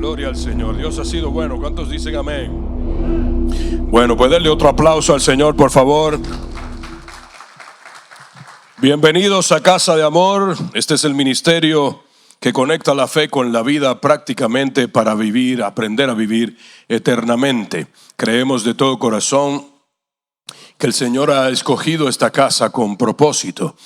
Gloria al Señor. Dios ha sido bueno. ¿Cuántos dicen amén? Bueno, pues denle otro aplauso al Señor, por favor. Bienvenidos a Casa de Amor. Este es el ministerio que conecta la fe con la vida prácticamente para vivir, aprender a vivir eternamente. Creemos de todo corazón que el Señor ha escogido esta casa con propósito,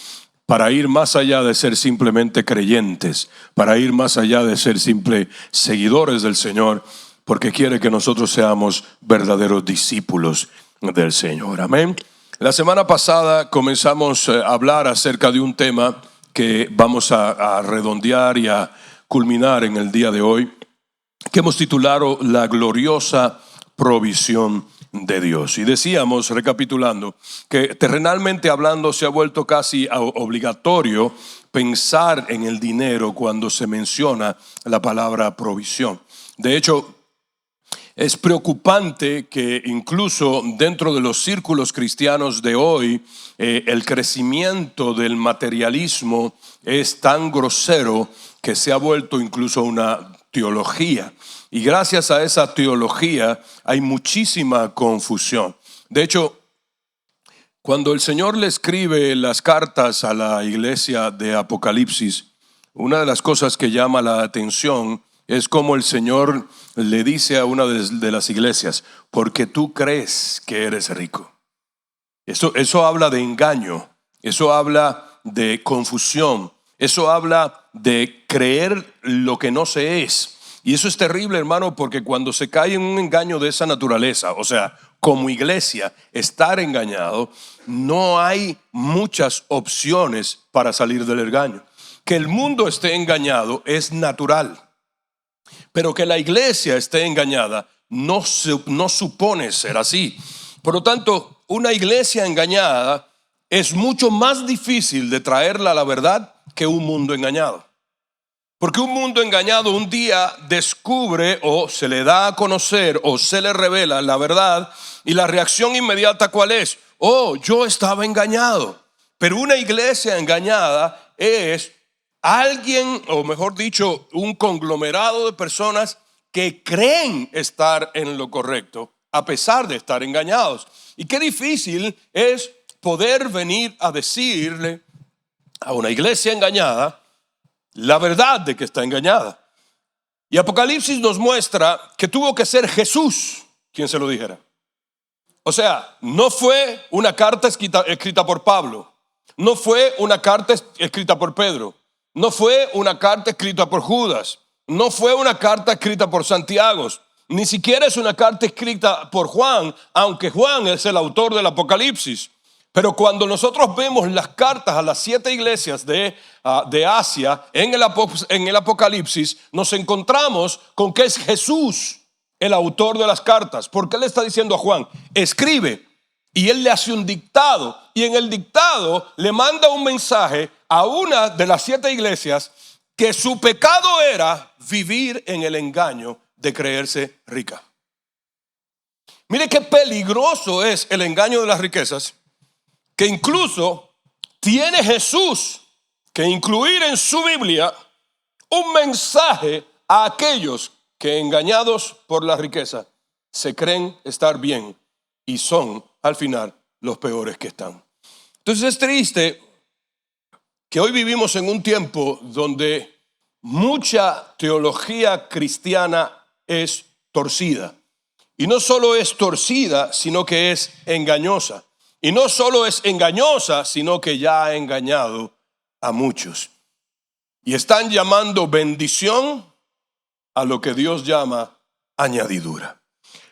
para ir más allá de ser simplemente creyentes, para ir más allá de ser simples seguidores del Señor, porque quiere que nosotros seamos verdaderos discípulos del Señor. Amén. La semana pasada comenzamos a hablar acerca de un tema que vamos a redondear y a culminar en el día de hoy, que hemos titulado La gloriosa provisión de Dios. Y decíamos, recapitulando, que terrenalmente hablando se ha vuelto casi obligatorio pensar en el dinero cuando se menciona la palabra provisión. De hecho, es preocupante que incluso dentro de los círculos cristianos de hoy, el crecimiento del materialismo es tan grosero que se ha vuelto incluso una teología. Y gracias a esa teología hay muchísima confusión. De hecho, cuando el Señor le escribe las cartas a la iglesia de Apocalipsis, una de las cosas que llama la atención es como el Señor le dice a una de las iglesias: porque tú crees que eres rico. Eso habla de engaño, eso habla de confusión, eso habla de creer lo que no se es. Y eso es terrible, hermano, porque cuando se cae en un engaño de esa naturaleza, o sea, como iglesia, estar engañado, no hay muchas opciones para salir del engaño. Que el mundo esté engañado es natural, pero que la iglesia esté engañada no supone ser así. Por lo tanto, una iglesia engañada es mucho más difícil de traerla a la verdad que un mundo engañado. Porque un mundo engañado un día descubre o se le da a conocer o se le revela la verdad, y la reacción inmediata ¿cuál es? Oh, yo estaba engañado. Pero una iglesia engañada es alguien, o mejor dicho, un conglomerado de personas que creen estar en lo correcto a pesar de estar engañados. Y qué difícil es poder venir a decirle a una iglesia engañada la verdad de que está engañada. Y Apocalipsis nos muestra que tuvo que ser Jesús quien se lo dijera. O sea, no fue una carta escrita por Pablo, no fue una carta escrita por Pedro, no fue una carta escrita por Judas, no fue una carta escrita por Santiago, ni siquiera es una carta escrita por Juan, aunque Juan es el autor del Apocalipsis. Pero cuando nosotros vemos las cartas a las 7 iglesias de Asia en el Apocalipsis, nos encontramos con que es Jesús el autor de las cartas. Porque él está diciendo a Juan: escribe. Y él le hace un dictado. Y en el dictado le manda un mensaje a una de las 7 iglesias que su pecado era vivir en el engaño de creerse rica. Mire qué peligroso es el engaño de las riquezas, que incluso tiene Jesús que incluir en su Biblia un mensaje a aquellos que, engañados por la riqueza, se creen estar bien y son al final los peores que están. Entonces es triste que hoy vivimos en un tiempo donde mucha teología cristiana es torcida. Y no solo es torcida, sino que es engañosa. Y no solo es engañosa, sino que ya ha engañado a muchos. Y están llamando bendición a lo que Dios llama añadidura.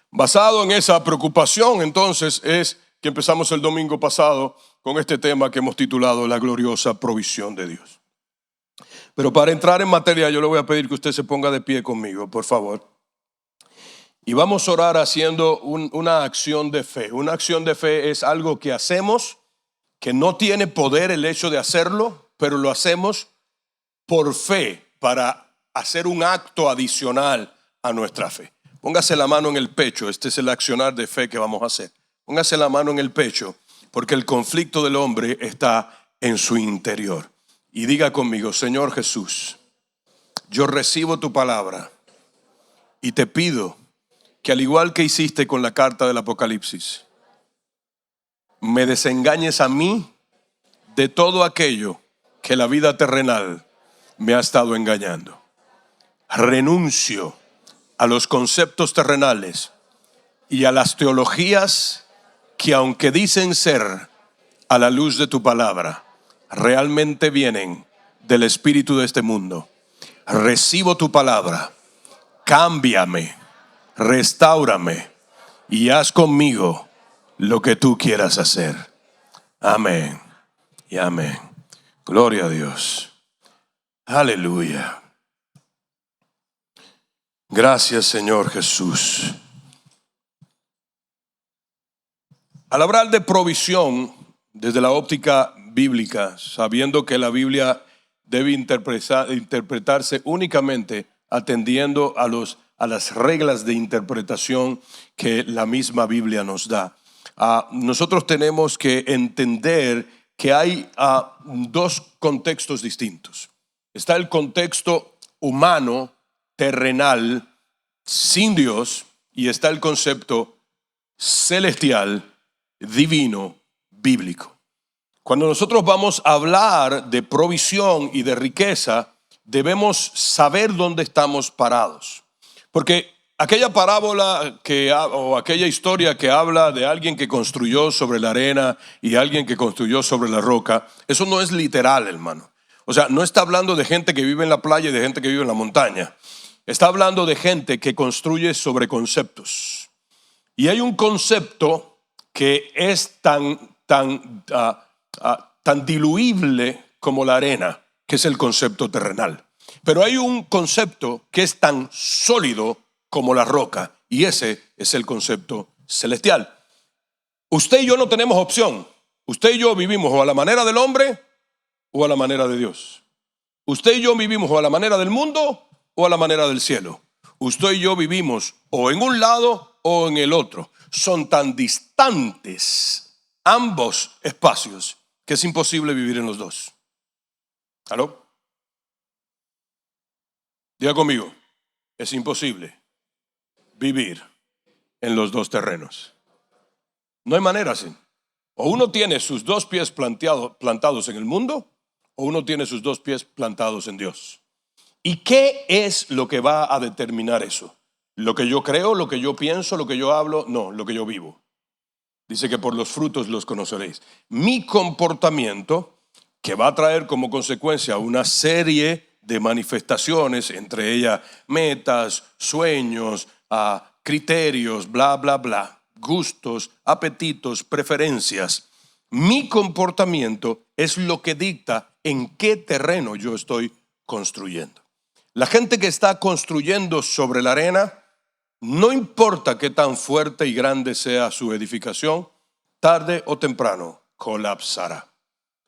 Basado en esa preocupación, entonces, es que empezamos el domingo pasado con este tema que hemos titulado La gloriosa provisión de Dios. Pero para entrar en materia, yo le voy a pedir que usted se ponga de pie conmigo, por favor. Y vamos a orar haciendo una acción de fe. Una acción de fe es algo que hacemos, que no tiene poder el hecho de hacerlo, pero lo hacemos por fe, para hacer un acto adicional a nuestra fe. Póngase la mano en el pecho. Este es el accionar de fe que vamos a hacer. Póngase la mano en el pecho, porque el conflicto del hombre está en su interior. Y diga conmigo: Señor Jesús, yo recibo tu palabra Y te pido que, al igual que hiciste con la carta del Apocalipsis, me desengañes a mí de todo aquello que la vida terrenal me ha estado engañando. Renuncio a los conceptos terrenales y a las teologías que, aunque dicen ser a la luz de tu palabra, realmente vienen del espíritu de este mundo. Recibo tu palabra, cámbiame, restáurame y haz conmigo lo que tú quieras hacer. Amén y amén. Gloria a Dios. Aleluya. Gracias, Señor Jesús. Al hablar de provisión desde la óptica bíblica, sabiendo que la Biblia debe interpretarse únicamente atendiendo a las reglas de interpretación que la misma Biblia nos da, nosotros tenemos que entender que hay dos contextos distintos. Está el contexto humano, terrenal, sin Dios, y está el concepto celestial, divino, bíblico. Cuando nosotros vamos a hablar de provisión y de riqueza, debemos saber dónde estamos parados. Porque aquella parábola o aquella historia que habla de alguien que construyó sobre la arena y alguien que construyó sobre la roca, eso no es literal, hermano. O sea, no está hablando de gente que vive en la playa y de gente que vive en la montaña. Está hablando de gente que construye sobre conceptos. Y hay un concepto que es tan diluible como la arena, que es el concepto terrenal. Pero hay un concepto que es tan sólido como la roca, y ese es el concepto celestial. Usted y yo no tenemos opción. Usted y yo vivimos o a la manera del hombre o a la manera de Dios. Usted y yo vivimos o a la manera del mundo o a la manera del cielo. Usted y yo vivimos o en un lado o en el otro. Son tan distantes ambos espacios que es imposible vivir en los dos. ¿Aló? Diga conmigo, es imposible vivir en los dos terrenos. No hay manera así. O uno tiene sus dos pies plantados en el mundo, o uno tiene sus dos pies plantados en Dios. ¿Y qué es lo que va a determinar eso? ¿Lo que yo creo, lo que yo pienso, lo que yo hablo? No, lo que yo vivo. Dice que por los frutos los conoceréis. Mi comportamiento, que va a traer como consecuencia una serie de manifestaciones, entre ellas metas, sueños, criterios, bla, bla, bla, gustos, apetitos, preferencias. Mi comportamiento es lo que dicta en qué terreno yo estoy construyendo. La gente que está construyendo sobre la arena, no importa qué tan fuerte y grande sea su edificación, tarde o temprano colapsará.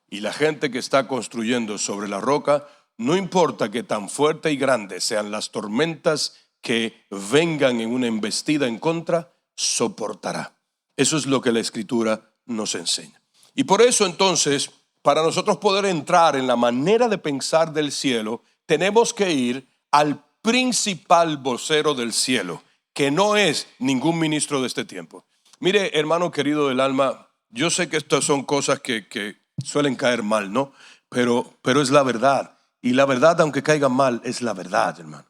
Y la gente que está construyendo sobre la roca, no importa qué tan fuerte y grande sean las tormentas que vengan en una embestida en contra, soportará. Eso es lo que la Escritura nos enseña. Y por eso entonces, para nosotros poder entrar en la manera de pensar del cielo, tenemos que ir al principal vocero del cielo, que no es ningún ministro de este tiempo. Mire, hermano querido del alma, yo sé que estas son cosas que suelen caer mal, ¿no? Pero es la verdad. Y la verdad, aunque caiga mal, es la verdad, hermano.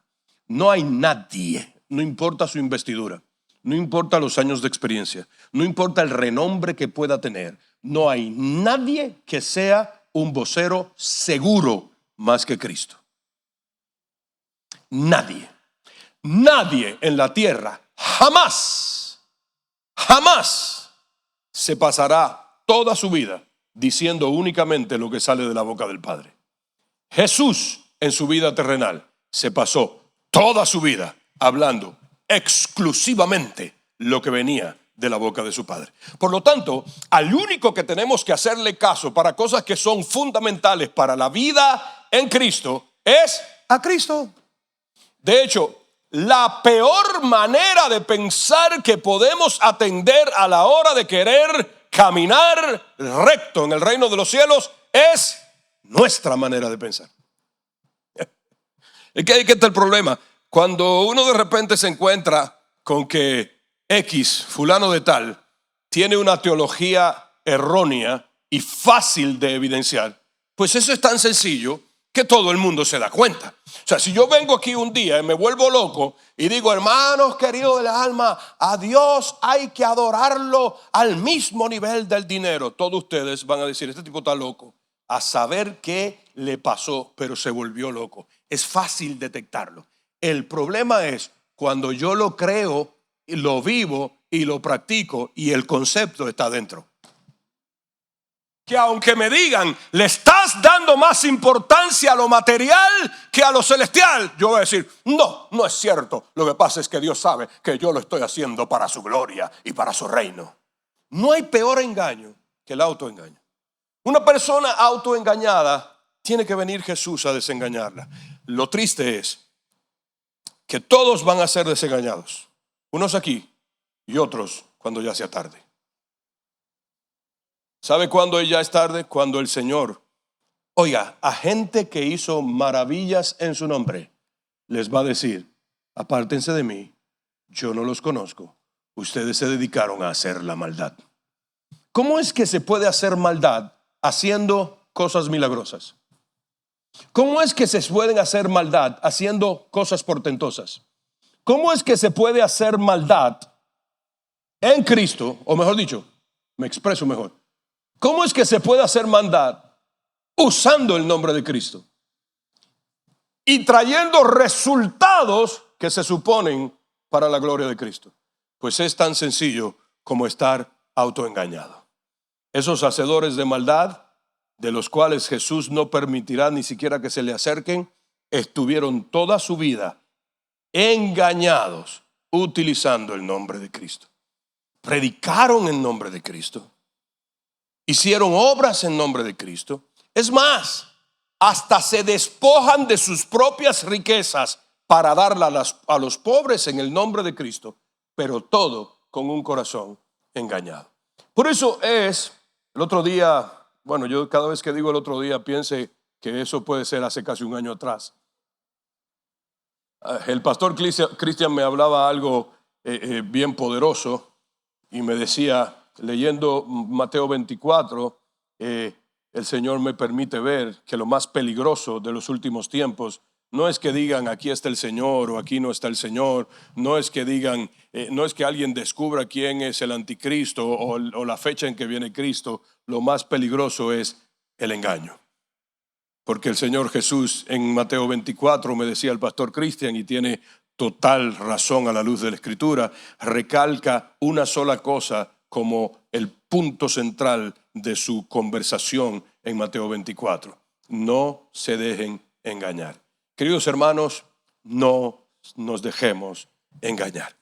No hay nadie, no importa su investidura, no importa los años de experiencia, no importa el renombre que pueda tener, no hay nadie que sea un vocero seguro más que Cristo. Nadie. Nadie en la tierra jamás se pasará toda su vida diciendo únicamente lo que sale de la boca del Padre. Jesús en su vida terrenal se pasó toda su vida hablando exclusivamente lo que venía de la boca de su Padre. Por lo tanto, al único que tenemos que hacerle caso para cosas que son fundamentales para la vida en Cristo es a Cristo. De hecho, la peor manera de pensar que podemos atender a la hora de querer caminar recto en el reino de los cielos es nuestra manera de pensar. Es que ahí está el problema. Cuando uno de repente se encuentra con que X, fulano de tal, tiene una teología errónea y fácil de evidenciar, pues eso es tan sencillo que todo el mundo se da cuenta. O sea, si yo vengo aquí un día y me vuelvo loco y digo, hermanos queridos del alma, a Dios hay que adorarlo al mismo nivel del dinero, todos ustedes van a decir, este tipo está loco. A saber qué le pasó, pero se volvió loco. Es fácil detectarlo. El problema es cuando yo lo creo, lo vivo y lo practico y el concepto está dentro. Que aunque me digan, le estás dando más importancia a lo material que a lo celestial, yo voy a decir, no, no es cierto. Lo que pasa es que Dios sabe que yo lo estoy haciendo para su gloria y para su reino. No hay peor engaño que el autoengaño. Una persona autoengañada, tiene que venir Jesús a desengañarla. Lo triste es que todos van a ser desengañados. Unos aquí y otros cuando ya sea tarde. ¿Sabe cuándo ya es tarde? Cuando el Señor, oiga, a gente que hizo maravillas en su nombre, les va a decir, apártense de mí, yo no los conozco. Ustedes se dedicaron a hacer la maldad. ¿Cómo es que se puede hacer maldad haciendo cosas milagrosas? ¿Cómo es que se pueden hacer maldad haciendo cosas portentosas? ¿Cómo es que se puede hacer maldad en Cristo? O mejor dicho, me expreso mejor. ¿Cómo es que se puede hacer maldad usando el nombre de Cristo y trayendo resultados que se suponen para la gloria de Cristo? Pues es tan sencillo como estar autoengañado. Esos hacedores de maldad, de los cuales Jesús no permitirá ni siquiera que se le acerquen, estuvieron toda su vida engañados utilizando el nombre de Cristo. Predicaron en nombre de Cristo. Hicieron obras en nombre de Cristo. Es más, hasta se despojan de sus propias riquezas para darlas a los pobres en el nombre de Cristo, pero todo con un corazón engañado. Por eso es, el otro día, bueno, yo cada vez que digo el otro día, piense que eso puede ser hace casi un año atrás. El pastor Cristian me hablaba algo bien poderoso y me decía, leyendo Mateo 24, el Señor me permite ver que lo más peligroso de los últimos tiempos no es que digan aquí está el Señor o aquí no está el Señor, no es que digan, no es que alguien descubra quién es el anticristo o la fecha en que viene Cristo. Lo más peligroso es el engaño. Porque el Señor Jesús en Mateo 24, me decía el pastor Cristian, y tiene total razón a la luz de la Escritura, recalca una sola cosa como el punto central de su conversación en Mateo 24. No se dejen engañar. Queridos hermanos, no nos dejemos engañar.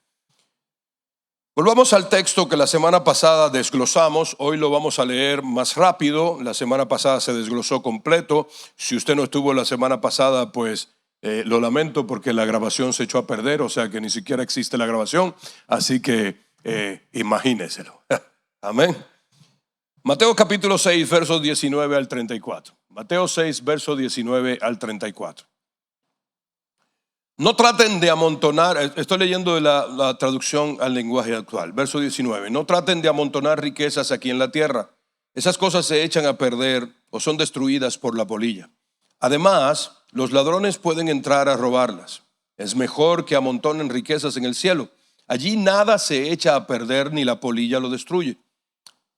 Volvamos al texto que la semana pasada desglosamos. Hoy lo vamos a leer más rápido. La semana pasada se desglosó completo. Si usted no estuvo la semana pasada, pues lo lamento porque la grabación se echó a perder, o sea que ni siquiera existe la grabación. Así que imagíneselo. Amén. Mateo capítulo 6, versos 19 al 34. Mateo 6, verso 19 al 34. No traten de amontonar, estoy leyendo de la traducción al lenguaje actual, verso 19. No traten de amontonar riquezas aquí en la tierra. Esas cosas se echan a perder o son destruidas por la polilla. Además, los ladrones pueden entrar a robarlas. Es mejor que amontonen riquezas en el cielo. Allí nada se echa a perder ni la polilla lo destruye.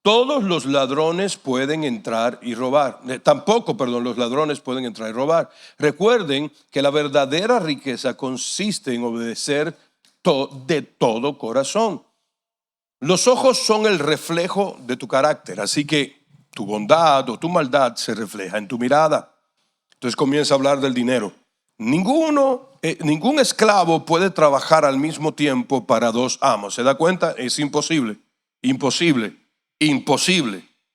Todos los ladrones pueden entrar y robar. Los ladrones pueden entrar y robar. Recuerden que la verdadera riqueza consiste en obedecer de todo corazón. Los ojos son el reflejo de tu carácter, así que tu bondad o tu maldad se refleja en tu mirada. Entonces comienza a hablar del dinero. Ningún esclavo puede trabajar al mismo tiempo para dos amos. ¿Se da cuenta? Es imposible. Imposible.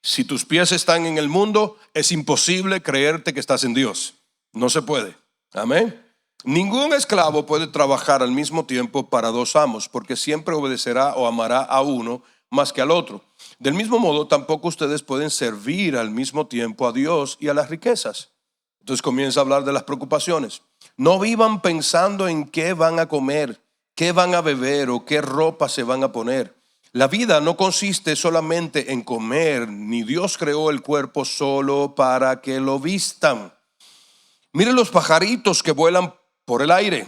Si tus pies están en el mundo, es imposible creerte que estás en Dios. No se puede. Amén. Ningún esclavo puede trabajar al mismo tiempo para dos amos, porque siempre obedecerá o amará a uno más que al otro. Del mismo modo, tampoco ustedes pueden servir al mismo tiempo a Dios y a las riquezas. Entonces comienza a hablar de las preocupaciones. No vivan pensando en qué van a comer, qué van a beber o qué ropa se van a poner. La vida no consiste solamente en comer, ni Dios creó el cuerpo solo para que lo vistan. Miren los pajaritos que vuelan por el aire.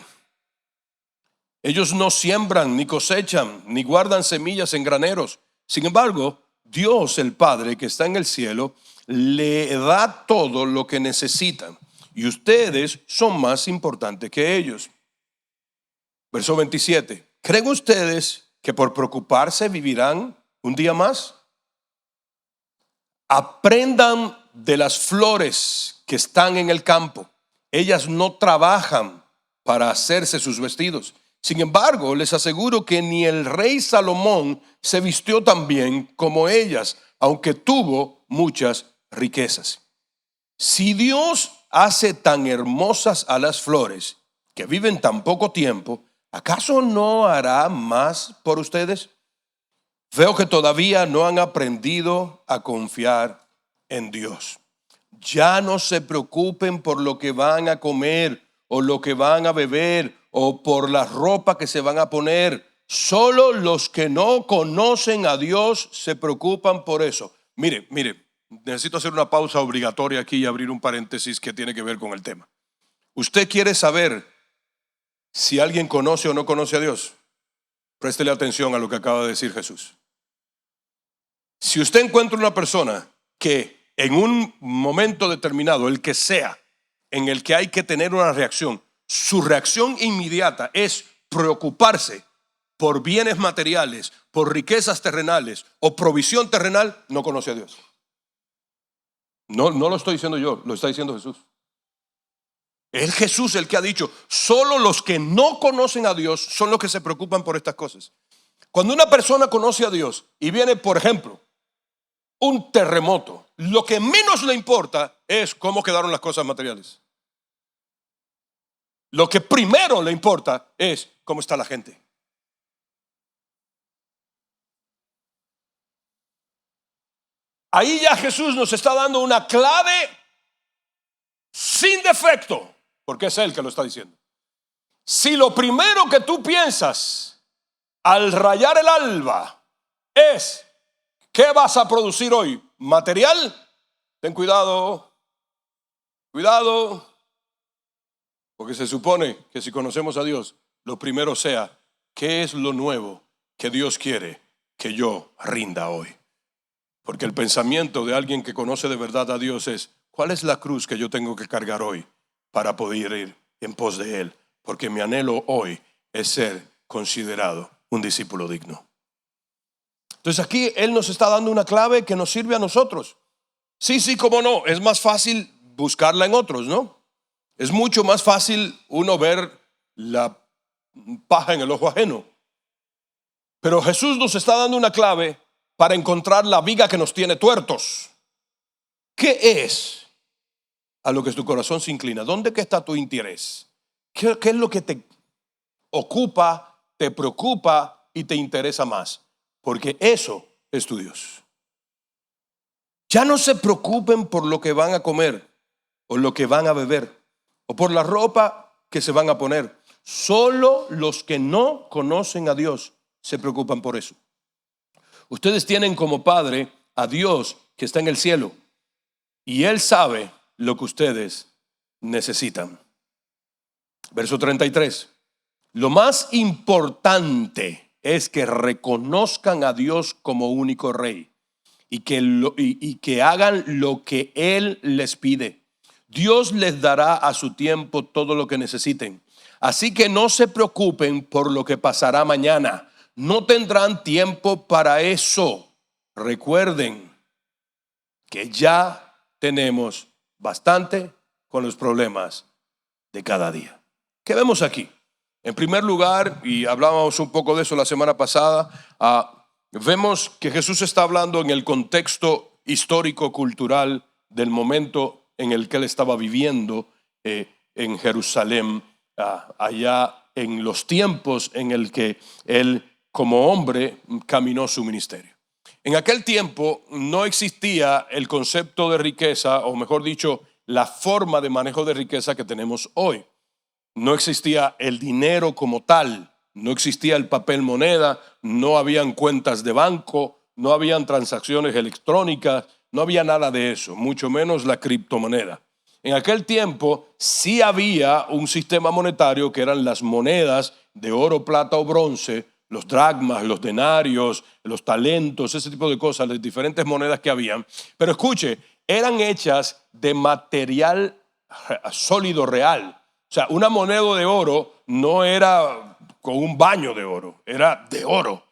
Ellos no siembran, ni cosechan, ni guardan semillas en graneros. Sin embargo, Dios el Padre que está en el cielo le da todo lo que necesitan. Y ustedes son más importantes que ellos. Verso 27. ¿Creen ustedes que por preocuparse vivirán un día más? Aprendan de las flores que están en el campo. Ellas no trabajan para hacerse sus vestidos. Sin embargo, les aseguro que ni el rey Salomón se vistió tan bien como ellas, aunque tuvo muchas riquezas. Si Dios hace tan hermosas a las flores que viven tan poco tiempo, ¿acaso no hará más por ustedes? Veo que todavía no han aprendido a confiar en Dios. Ya no se preocupen por lo que van a comer o lo que van a beber o por la ropa que se van a poner. Solo los que no conocen a Dios se preocupan por eso. Mire, necesito hacer una pausa obligatoria aquí y abrir un paréntesis que tiene que ver con el tema. ¿Usted quiere saber si alguien conoce o no conoce a Dios? Préstele atención a lo que acaba de decir Jesús. Si usted encuentra una persona que en un momento determinado, el que sea, en el que hay que tener una reacción, su reacción inmediata es preocuparse por bienes materiales, por riquezas terrenales o provisión terrenal, no conoce a Dios. No lo estoy diciendo yo, lo está diciendo Jesús. Es Jesús el que ha dicho, solo los que no conocen a Dios son los que se preocupan por estas cosas. Cuando una persona conoce a Dios y viene, por ejemplo, un terremoto, lo que menos le importa es cómo quedaron las cosas materiales. Lo que primero le importa es cómo está la gente. Ahí ya Jesús nos está dando una clave sin defecto, porque es Él que lo está diciendo. Si lo primero que tú piensas al rayar el alba es ¿qué vas a producir hoy? ¿Material? Ten cuidado, porque se supone que si conocemos a Dios, lo primero sea, ¿qué es lo nuevo que Dios quiere que yo rinda hoy? Porque el pensamiento de alguien que conoce de verdad a Dios es, ¿cuál es la cruz que yo tengo que cargar hoy para poder ir en pos de Él? Porque mi anhelo hoy es ser considerado un discípulo digno. Entonces aquí Él nos está dando una clave que nos sirve a nosotros. Sí, cómo no, es más fácil buscarla en otros, ¿no? Es mucho más fácil uno ver la paja en el ojo ajeno. Pero Jesús nos está dando una clave para encontrar la viga que nos tiene tuertos. ¿Qué es a lo que tu corazón se inclina? ¿Dónde que está tu interés? ¿Qué es lo que te ocupa, te preocupa y te interesa más? Porque eso es tu Dios. Ya no se preocupen por lo que van a comer o lo que van a beber o por la ropa que se van a poner. Solo los que no conocen a Dios se preocupan por eso. Ustedes tienen como padre a Dios que está en el cielo y Él sabe lo que ustedes necesitan. Verso 33. Lo más importante es que reconozcan a Dios como único rey y que hagan lo que Él les pide. Dios les dará a su tiempo todo lo que necesiten. Así que no se preocupen por lo que pasará mañana. No tendrán tiempo para eso. Recuerden que ya tenemos bastante con los problemas de cada día. ¿Qué vemos aquí? En primer lugar, y hablábamos un poco de eso la semana pasada, vemos que Jesús está hablando en el contexto histórico, cultural del momento en el que Él estaba viviendo en Jerusalén, allá en los tiempos en el que Él como hombre caminó su ministerio. En aquel tiempo no existía el concepto de riqueza, o mejor dicho, la forma de manejo de riqueza que tenemos hoy. no existía el dinero como tal, no existía el papel moneda, no habían cuentas de banco, no habían transacciones electrónicas, no había nada de eso, mucho menos la criptomoneda. En aquel tiempo sí había un sistema monetario que eran las monedas de oro, plata o bronce, los dracmas, los denarios, los talentos, ese tipo de cosas, las diferentes monedas que habían. Pero escuche, eran hechas de material sólido real. O sea, una moneda de oro no era con un baño de oro, era de oro.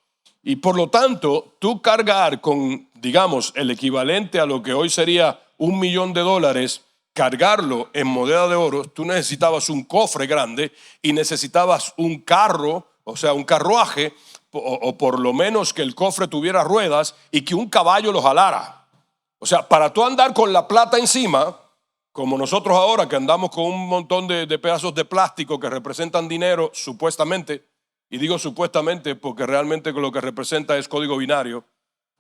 Y por lo tanto, tú cargar con, digamos, el equivalente a lo que hoy sería $1.000.000, cargarlo en moneda de oro, tú necesitabas un cofre grande y necesitabas un carro, o sea, un carruaje, o por lo menos que el cofre tuviera ruedas y que un caballo lo jalara. O sea, para tú andar con la plata encima, como nosotros ahora que andamos con un montón de pedazos de plástico que representan dinero, supuestamente, y digo supuestamente porque realmente lo que representa es código binario.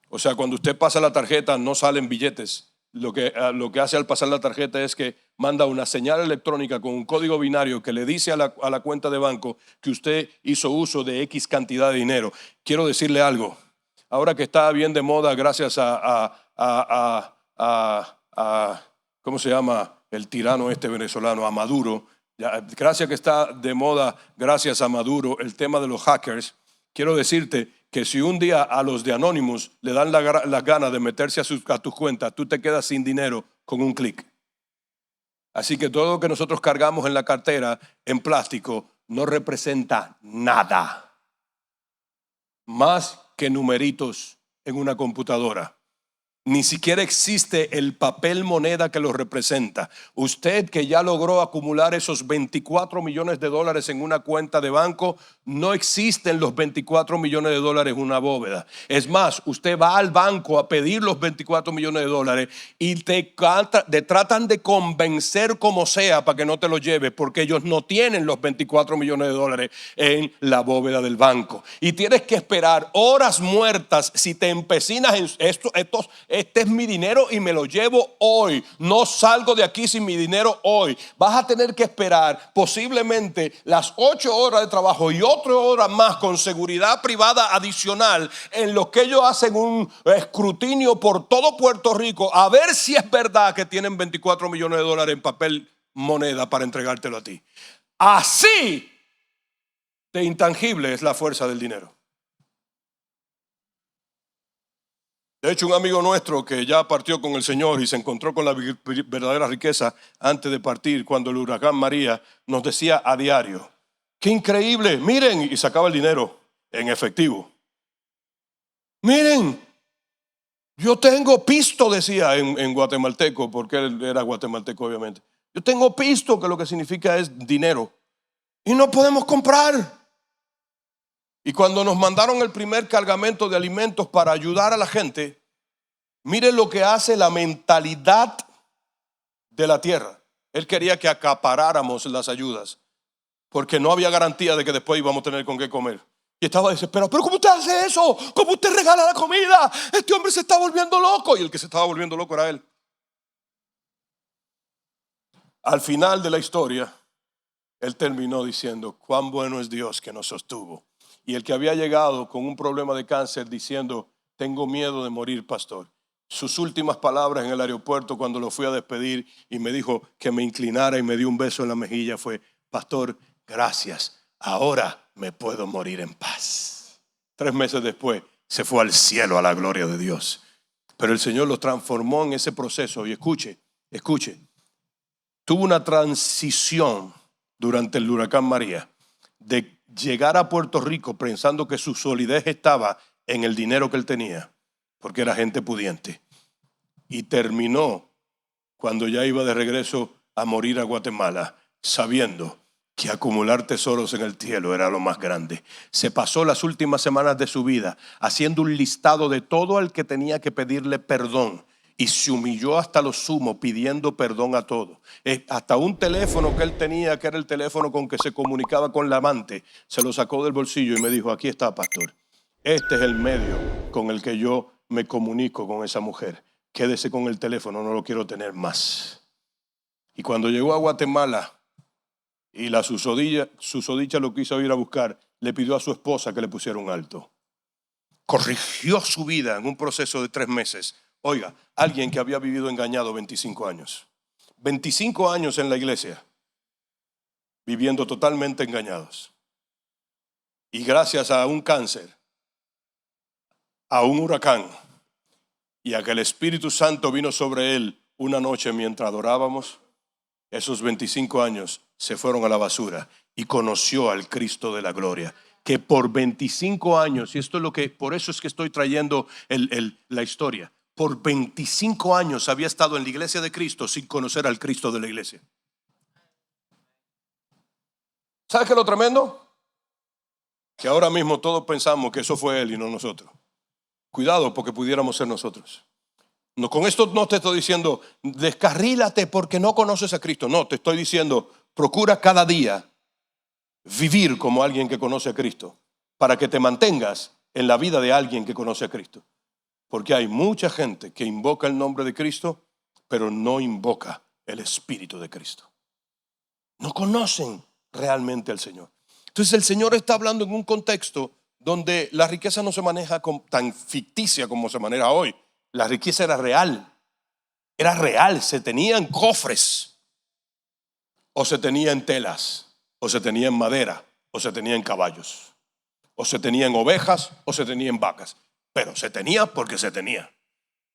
O sea, cuando usted pasa la tarjeta no salen billetes. Lo que hace al pasar la tarjeta es que manda una señal electrónica con un código binario que le dice a la cuenta de banco que usted hizo uso de X cantidad de dinero. Quiero decirle algo. Ahora que está bien de moda gracias ¿cómo se llama? El tirano este venezolano, a Maduro. Gracias que está de moda, gracias a Maduro, el tema de los hackers. Quiero decirte que si un día a los de Anonymous le dan las ganas de meterse a tus cuentas, tú te quedas sin dinero con un clic. Así que todo lo que nosotros cargamos en la cartera en plástico no representa nada más que numeritos en una computadora. Ni siquiera existe el papel moneda que lo representa. Usted que ya logró acumular esos $24 millones en una cuenta de banco, no existen los $24 millones en una bóveda. Es más, usted va al banco a pedir los $24 millones y te tratan de convencer como sea para que no te lo lleves, porque ellos no tienen los $24 millones en la bóveda del banco. Y tienes que esperar horas muertas si te empecinas en este es mi dinero y me lo llevo hoy. No salgo de aquí sin mi dinero hoy. Vas a tener que esperar posiblemente las 8 horas de trabajo y 8 horas más con seguridad privada adicional en lo que ellos hacen un escrutinio por todo Puerto Rico a ver si es verdad que tienen $24 millones en papel moneda para entregártelo a ti. Así de intangible es la fuerza del dinero. De hecho, un amigo nuestro que ya partió con el Señor y se encontró con la verdadera riqueza antes de partir, cuando el huracán María, nos decía a diario: ¡qué increíble! Miren, y sacaba el dinero en efectivo. Miren, yo tengo pisto, decía en guatemalteco, porque él era guatemalteco obviamente. Yo tengo pisto, que lo que significa es dinero, y no podemos comprar. Y cuando nos mandaron el primer cargamento de alimentos para ayudar a la gente, miren lo que hace la mentalidad de la tierra. Él quería que acaparáramos las ayudas, porque no había garantía de que después íbamos a tener con qué comer. Y estaba desesperado. ¿Pero cómo usted hace eso? ¿Cómo usted regala la comida? Este hombre se está volviendo loco. Y el que se estaba volviendo loco era él. Al final de la historia, él terminó diciendo: cuán bueno es Dios que nos sostuvo. Y el que había llegado con un problema de cáncer diciendo: tengo miedo de morir, pastor. Sus últimas palabras en el aeropuerto cuando lo fui a despedir y me dijo que me inclinara y me dio un beso en la mejilla fue: pastor, gracias, ahora me puedo morir en paz. 3 meses después se fue al cielo a la gloria de Dios. Pero el Señor lo transformó en ese proceso. Y escuche, tuvo una transición durante el huracán María de llegar a Puerto Rico pensando que su solidez estaba en el dinero que él tenía, porque era gente pudiente, y terminó cuando ya iba de regreso a morir a Guatemala sabiendo que acumular tesoros en el cielo era lo más grande. Se pasó las últimas semanas de su vida haciendo un listado de todo el que tenía que pedirle perdón, y se humilló hasta lo sumo pidiendo perdón a todos. Hasta un teléfono que él tenía, que era el teléfono con que se comunicaba con la amante, se lo sacó del bolsillo y me dijo: aquí está, pastor, este es el medio con el que yo me comunico con esa mujer. Quédese con el teléfono, no lo quiero tener más. Y cuando llegó a Guatemala, y la susodicha lo quiso ir a buscar, le pidió a su esposa que le pusiera un alto. Corrigió su vida en un proceso de 3 meses. Oiga, alguien que había vivido engañado 25 años. 25 años en la iglesia, viviendo totalmente engañados. Y gracias a un cáncer, a un huracán, y a que el Espíritu Santo vino sobre él una noche mientras adorábamos, esos 25 años se fueron a la basura y conoció al Cristo de la gloria. Que por 25 años, y esto es lo que, por eso es que estoy trayendo la historia, por 25 años había estado en la iglesia de Cristo sin conocer al Cristo de la iglesia. ¿Sabes qué es lo tremendo? Que ahora mismo todos pensamos que eso fue él y no nosotros. Cuidado, porque pudiéramos ser nosotros. No, con esto no te estoy diciendo descarrílate porque no conoces a Cristo. No, te estoy diciendo procura cada día vivir como alguien que conoce a Cristo, para que te mantengas en la vida de alguien que conoce a Cristo. Porque hay mucha gente que invoca el nombre de Cristo, pero no invoca el Espíritu de Cristo. No conocen realmente al Señor. Entonces el Señor está hablando en un contexto donde la riqueza no se maneja tan ficticia como se maneja hoy. La riqueza era real. Era real. Se tenían cofres, o se tenía en telas, o se tenía en madera, o se tenía en caballos, o se tenía en ovejas, o se tenía en vacas. Pero se tenía porque se tenía.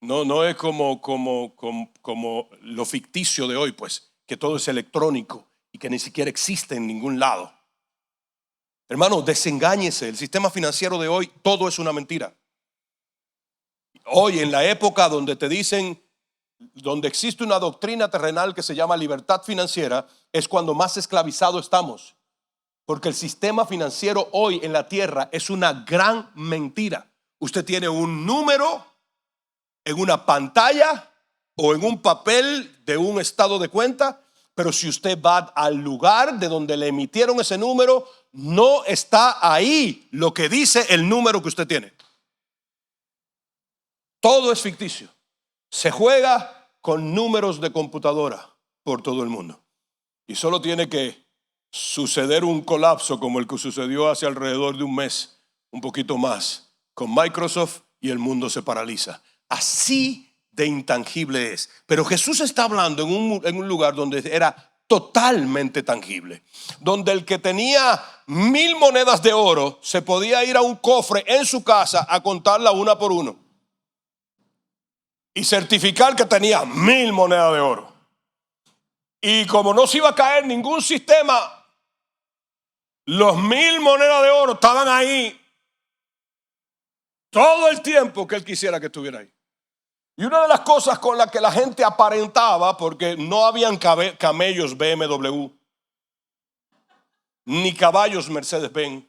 No es como lo ficticio de hoy, pues, que todo es electrónico y que ni siquiera existe en ningún lado. Hermano, desengáñese. El sistema financiero de hoy, todo es una mentira. Hoy, en la época donde te dicen, donde existe una doctrina terrenal que se llama libertad financiera, es cuando más esclavizados estamos. Porque el sistema financiero hoy en la tierra es una gran mentira. Usted tiene un número en una pantalla o en un papel de un estado de cuenta, pero si usted va al lugar de donde le emitieron ese número, no está ahí lo que dice el número que usted tiene. Todo es ficticio. Se juega con números de computadora por todo el mundo. Y solo tiene que suceder un colapso como el que sucedió hace alrededor de un mes, un poquito más, con Microsoft, y el mundo se paraliza. Así de intangible es. Pero Jesús está hablando en un lugar donde era totalmente tangible, donde el que tenía 1000 monedas de oro se podía ir a un cofre en su casa a contarla una por uno y certificar que tenía 1000 monedas de oro. Y como no se iba a caer ningún sistema, los 1000 monedas de oro estaban ahí todo el tiempo que él quisiera que estuviera ahí. Y una de las cosas con las que la gente aparentaba, porque no habían camellos BMW, ni caballos Mercedes-Benz.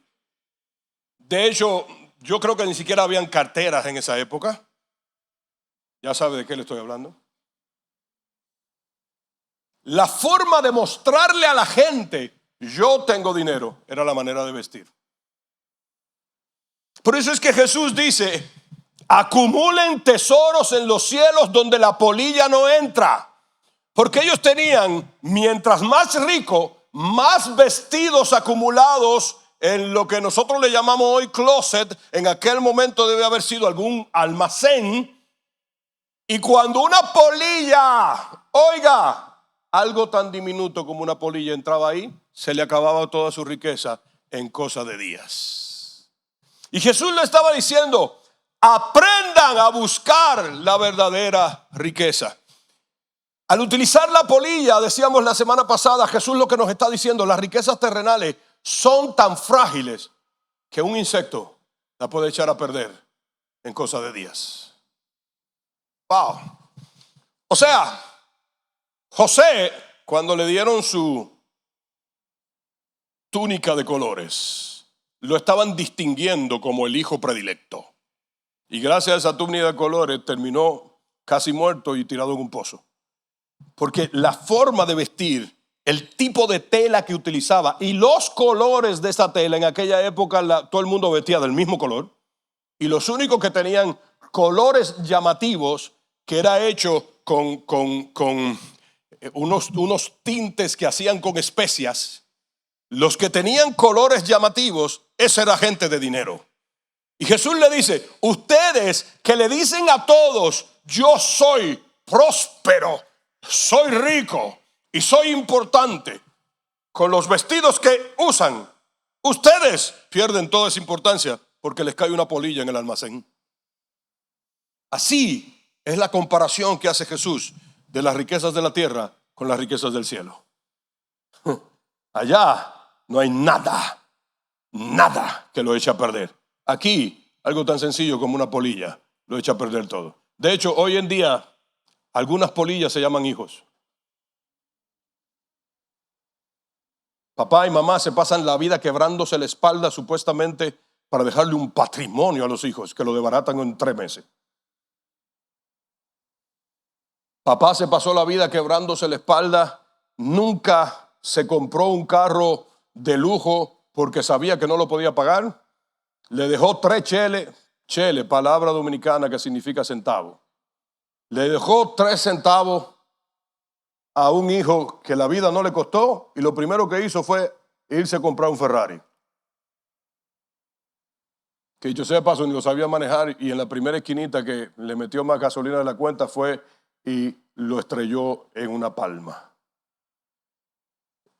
De hecho, yo creo que ni siquiera habían carteras en esa época. Ya sabe de qué le estoy hablando. La forma de mostrarle a la gente, yo tengo dinero, era la manera de vestir. Por eso es que Jesús dice, acumulen tesoros en los cielos donde la polilla no entra. Porque ellos tenían, mientras más rico, más vestidos acumulados en lo que nosotros le llamamos hoy closet. En aquel momento debe haber sido algún almacén. Y cuando una polilla, oiga, algo tan diminuto como una polilla entraba ahí, se le acababa toda su riqueza en cosa de días. Y Jesús le estaba diciendo, aprendan a buscar la verdadera riqueza. Al utilizar la polilla, decíamos la semana pasada, Jesús lo que nos está diciendo, las riquezas terrenales son tan frágiles que un insecto la puede echar a perder en cosa de días. Wow. O sea, José, cuando le dieron su túnica de colores, lo estaban distinguiendo como el hijo predilecto. Y gracias a esa túnica de colores terminó casi muerto y tirado en un pozo. Porque la forma de vestir, el tipo de tela que utilizaba y los colores de esa tela, en aquella época todo el mundo vestía del mismo color. Y los únicos que tenían colores llamativos, que era hecho con unos tintes que hacían con especias, Los que tenían colores llamativos, esa era gente de dinero. Y Jesús le dice, ustedes que le dicen a todos, yo soy próspero, soy rico y soy importante, con los vestidos que usan, ustedes pierden toda esa importancia porque les cae una polilla en el almacén. Así es la comparación que hace Jesús de las riquezas de la tierra con las riquezas del cielo. Allá no hay nada que lo eche a perder. Aquí, algo tan sencillo como una polilla lo echa a perder todo. De hecho, hoy en día, algunas polillas se llaman hijos. Papá y mamá se pasan la vida quebrándose la espalda supuestamente para dejarle un patrimonio a los hijos que lo desbaratan en 3 meses. Papá se pasó la vida quebrándose la espalda, nunca se compró un carro de lujo porque sabía que no lo podía pagar. Le dejó 3 chele, palabra dominicana que significa centavo. Le dejó 3 centavos a un hijo que la vida no le costó y lo primero que hizo fue irse a comprar un Ferrari. Que yo sepa, ni lo sabía manejar y en la primera esquinita que le metió más gasolina de la cuenta fue y lo estrelló en una palma.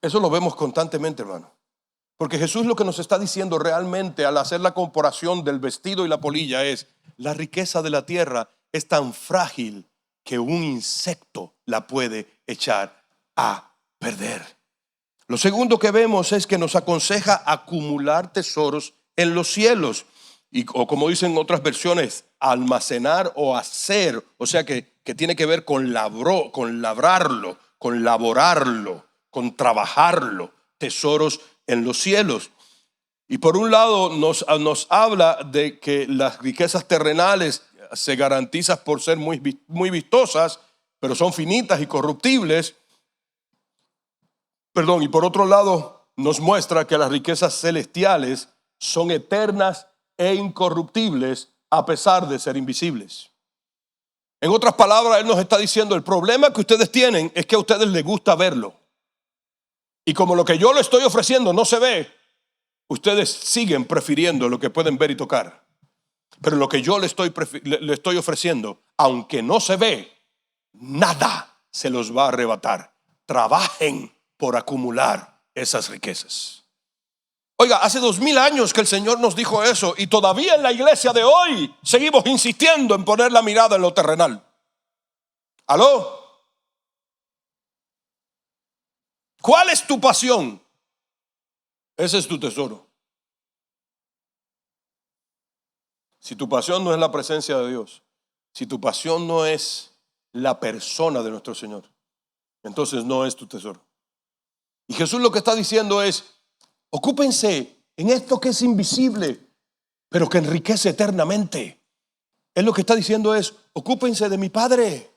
Eso lo vemos constantemente, hermano. Porque Jesús lo que nos está diciendo realmente al hacer la comparación del vestido y la polilla es, la riqueza de la tierra es tan frágil que un insecto la puede echar a perder. Lo segundo que vemos es que nos aconseja acumular tesoros en los cielos. O como dicen otras versiones, almacenar o hacer. O sea que tiene que ver con labrarlo, con laborarlo, con trabajarlo. Tesoros en los cielos. Y por un lado nos habla de que las riquezas terrenales se garantizan por ser muy vistosas, pero son finitas y corruptibles. Y por otro lado nos muestra que las riquezas celestiales son eternas e incorruptibles a pesar de ser invisibles. En otras palabras, Él nos está diciendo, el problema que ustedes tienen es que a ustedes les gusta verlo. Y como lo que yo le estoy ofreciendo no se ve, ustedes siguen prefiriendo lo que pueden ver y tocar. Pero lo que yo le estoy ofreciendo, aunque no se ve, nada se los va a arrebatar. Trabajen por acumular esas riquezas. Oiga, hace 2000 años que el Señor nos dijo eso y todavía en la iglesia de hoy seguimos insistiendo en poner la mirada en lo terrenal. ¿Aló? ¿Cuál es tu pasión? Ese es tu tesoro. Si tu pasión no es la presencia de Dios, si tu pasión no es la persona de nuestro Señor, entonces no es tu tesoro. Y Jesús lo que está diciendo es, ocúpense en esto que es invisible, pero que enriquece eternamente. Él lo que está diciendo es, ocúpense de mi Padre.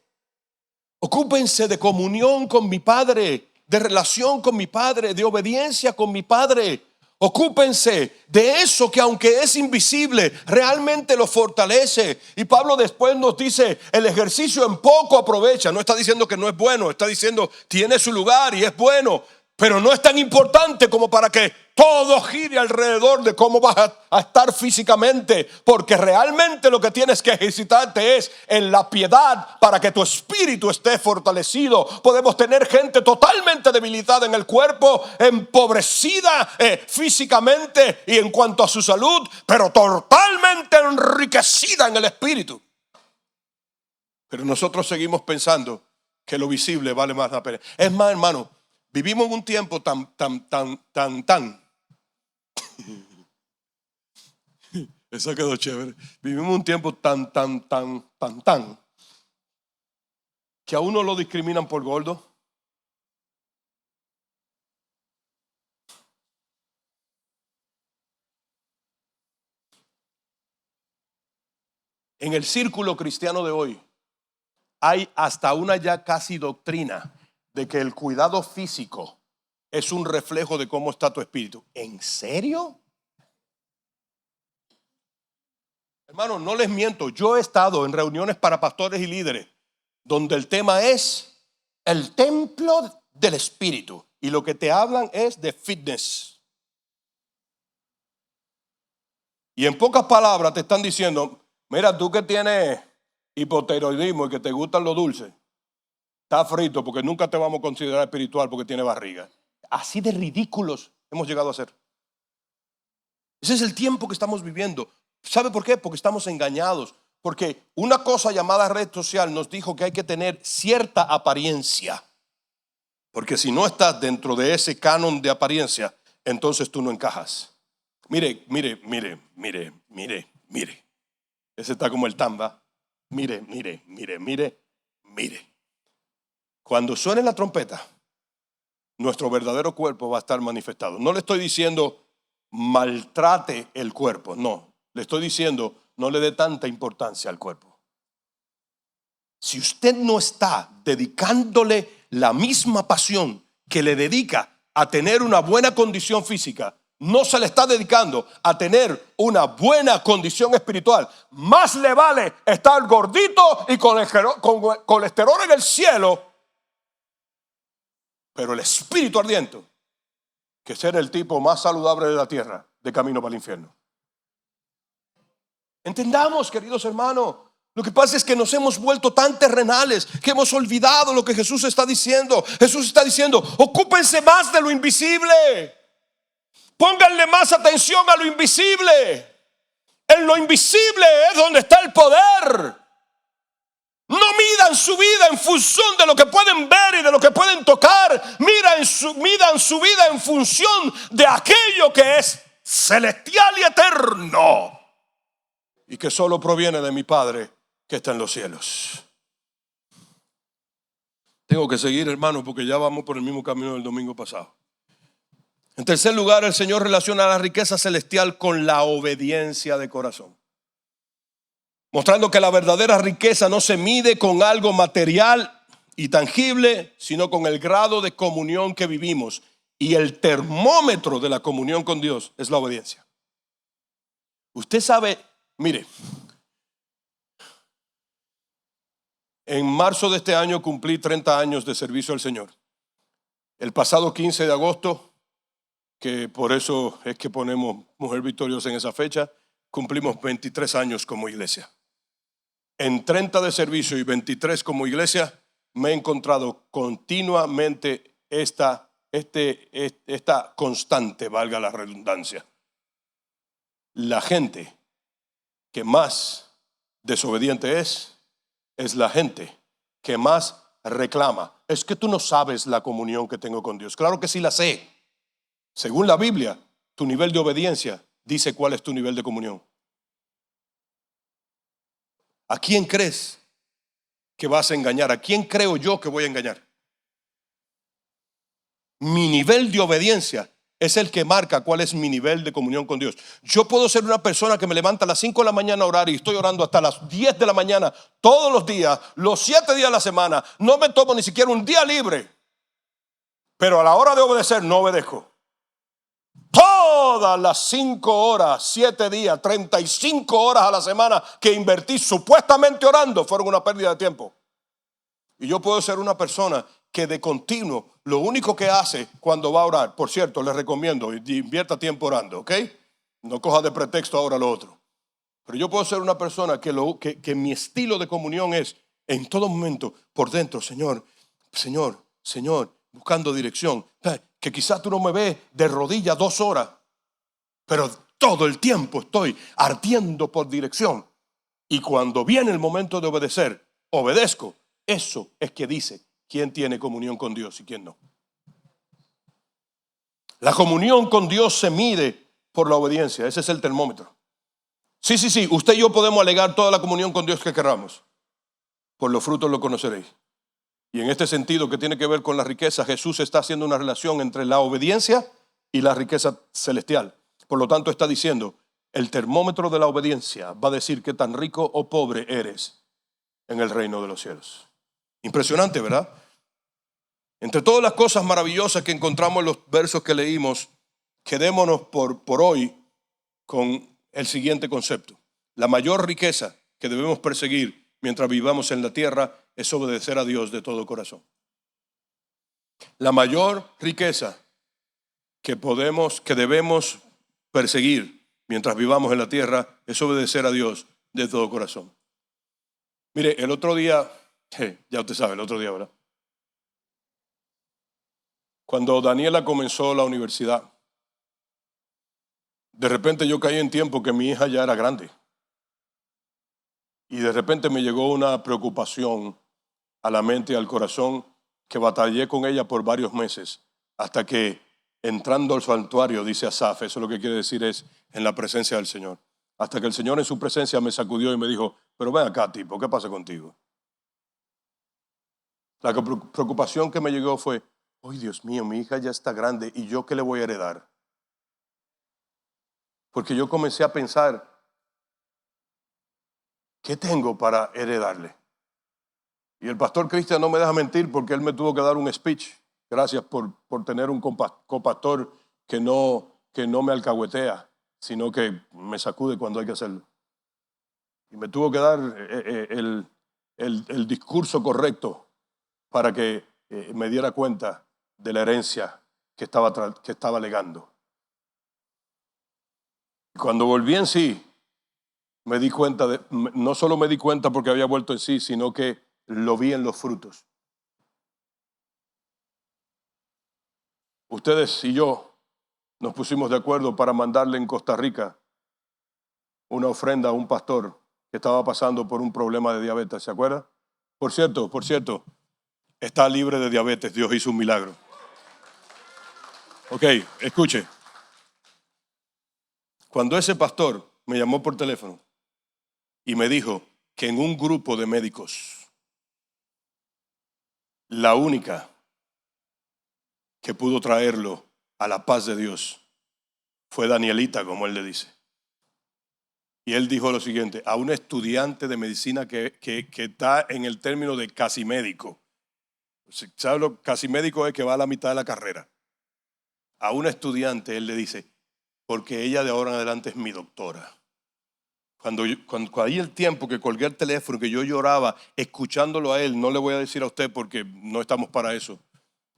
Ocúpense de comunión con mi Padre, de relación con mi Padre, de obediencia con mi Padre. Ocúpense de eso que aunque es invisible, realmente lo fortalece. Y Pablo después nos dice, el ejercicio en poco aprovecha. No está diciendo que no es bueno, está diciendo tiene su lugar y es bueno, pero no es tan importante como para que todo gire alrededor de cómo vas a estar físicamente, porque realmente lo que tienes que ejercitarte es en la piedad para que tu espíritu esté fortalecido. Podemos tener gente totalmente debilitada en el cuerpo, empobrecida físicamente y en cuanto a su salud, pero totalmente enriquecida en el espíritu. Pero nosotros seguimos pensando que lo visible vale más la pena. Es más, hermano, vivimos en un tiempo tan eso quedó chévere. Vivimos un tiempo tan que a uno lo discriminan por gordo. En el círculo cristiano de hoy hay hasta una ya casi doctrina de que el cuidado físico es un reflejo de cómo está tu espíritu. ¿En serio? Hermano, no les miento, yo he estado en reuniones para pastores y líderes donde el tema es el templo del espíritu. y lo que te hablan es de fitness. Y en pocas palabras te están diciendo, mira, tú que tienes hipotiroidismo y que te gustan los dulces, está frito porque nunca te vamos a considerar espiritual porque tiene barriga. Así de ridículos hemos llegado a ser. Ese es el tiempo que estamos viviendo. ¿Sabe por qué? Porque estamos engañados. Porque una cosa llamada red social nos dijo que hay que tener cierta apariencia. Porque si no estás dentro de ese canon de apariencia, entonces tú no encajas. Mire. Ese está como el tamba. Mire. Cuando suene la trompeta, nuestro verdadero cuerpo va a estar manifestado. No le estoy diciendo maltrate el cuerpo, no. Le estoy diciendo no le dé tanta importancia al cuerpo. Si usted no está dedicándole la misma pasión que le dedica a tener una buena condición física, no se le está dedicando a tener una buena condición espiritual. Más le vale estar gordito y con colesterol en el cielo, pero el espíritu ardiente, que ser el tipo más saludable de la tierra, de camino para el infierno. Entendamos, queridos hermanos, lo que pasa es que nos hemos vuelto tan terrenales que hemos olvidado lo que Jesús está diciendo. Jesús está diciendo, ocúpense más de lo invisible. Pónganle más atención a lo invisible. En lo invisible es donde está el poder. No midan su vida en función de lo que pueden ver y de lo que pueden tocar. Midan su vida en función de aquello que es celestial y eterno, y que solo proviene de mi Padre que está en los cielos. Tengo que seguir, hermano, porque ya vamos por el mismo camino del domingo pasado. En tercer lugar, el Señor relaciona la riqueza celestial con la obediencia de corazón, mostrando que la verdadera riqueza no se mide con algo material y tangible, sino con el grado de comunión que vivimos. Y el termómetro de la comunión con Dios es la obediencia. Usted sabe, mire, en marzo de este año cumplí 30 años de servicio al Señor. El pasado 15 de agosto, que por eso es que ponemos Mujer Victoriosa en esa fecha, cumplimos 23 años como iglesia. En 30 de servicio y 23 como iglesia, me he encontrado continuamente esta constante, valga la redundancia. La gente que más desobediente es la gente que más reclama. Es que tú no sabes la comunión que tengo con Dios. Claro que sí la sé. Según la Biblia, tu nivel de obediencia dice cuál es tu nivel de comunión. ¿A quién crees que vas a engañar? ¿A quién creo yo que voy a engañar? Mi nivel de obediencia es el que marca cuál es mi nivel de comunión con Dios. Yo puedo ser una persona que me levanta a las 5 de la mañana a orar y estoy orando hasta las 10 de la mañana todos los días, los 7 días de la semana. No me tomo ni siquiera un día libre, pero a la hora de obedecer no obedezco. Todas las 5 horas, 7 días, 35 horas a la semana que invertí supuestamente orando fueron una pérdida de tiempo. Y yo puedo ser una persona que de continuo lo único que hace cuando va a orar, por cierto, les recomiendo, invierta tiempo orando, ¿ok? No coja de pretexto ahora lo otro. Pero yo puedo ser una persona que mi estilo de comunión es en todo momento por dentro, Señor, buscando dirección. Que quizás tú no me ves de rodillas 2 horas, pero todo el tiempo estoy ardiendo por dirección. Y cuando viene el momento de obedecer, obedezco. Eso es que dice quién tiene comunión con Dios y quién no. La comunión con Dios se mide por la obediencia. Ese es el termómetro. Sí, usted y yo podemos alegar toda la comunión con Dios que queramos. Por los frutos lo conoceréis. Y en este sentido que tiene que ver con la riqueza, Jesús está haciendo una relación entre la obediencia y la riqueza celestial. Por lo tanto está diciendo, el termómetro de la obediencia va a decir qué tan rico o pobre eres en el reino de los cielos. Impresionante, ¿verdad? Entre todas las cosas maravillosas que encontramos en los versos que leímos, quedémonos por hoy con el siguiente concepto. La mayor riqueza que debemos perseguir mientras vivamos en la tierra es obedecer a Dios de todo corazón. La mayor riqueza que debemos perseguir mientras vivamos en la tierra es obedecer a Dios de todo corazón. Mire, el otro día, ya usted sabe, el otro día, ¿verdad? Cuando Daniela comenzó la universidad, de repente yo caí en tiempo que mi hija ya era grande. Y de repente me llegó una preocupación a la mente y al corazón que batallé con ella por varios meses, hasta que entrando al santuario, dice Asaf, eso lo que quiere decir es en la presencia del Señor, hasta que el Señor en su presencia me sacudió y me dijo, pero ven acá, tipo, ¿qué pasa contigo? La preocupación que me llegó fue, ¡ay, Dios mío, mi hija ya está grande y yo qué le voy a heredar! Porque yo comencé a pensar, ¿qué tengo para heredarle? Y el pastor Cristian no me deja mentir porque él me tuvo que dar un speech. Gracias por tener un copastor que no me alcahuetea, sino que me sacude cuando hay que hacerlo. Y me tuvo que dar el discurso correcto para que me diera cuenta de la herencia que estaba legando. Y cuando volví en sí, me di cuenta, no solo me di cuenta porque había vuelto en sí, sino que lo vi en los frutos. Ustedes y yo nos pusimos de acuerdo para mandarle en Costa Rica una ofrenda a un pastor que estaba pasando por un problema de diabetes, ¿se acuerda? Por cierto, está libre de diabetes, Dios hizo un milagro. Ok, escuche. Cuando ese pastor me llamó por teléfono y me dijo que en un grupo de médicos, la única que pudo traerlo a la paz de Dios fue Danielita, como él le dice. Y él dijo lo siguiente, a un estudiante de medicina que está en el término de casi médico. ¿Sabe lo casi médico es que va a la mitad de la carrera? A un estudiante él le dice, porque ella de ahora en adelante es mi doctora. Cuando hay el tiempo que colgué el teléfono, que yo lloraba escuchándolo a él, no le voy a decir a usted porque no estamos para eso.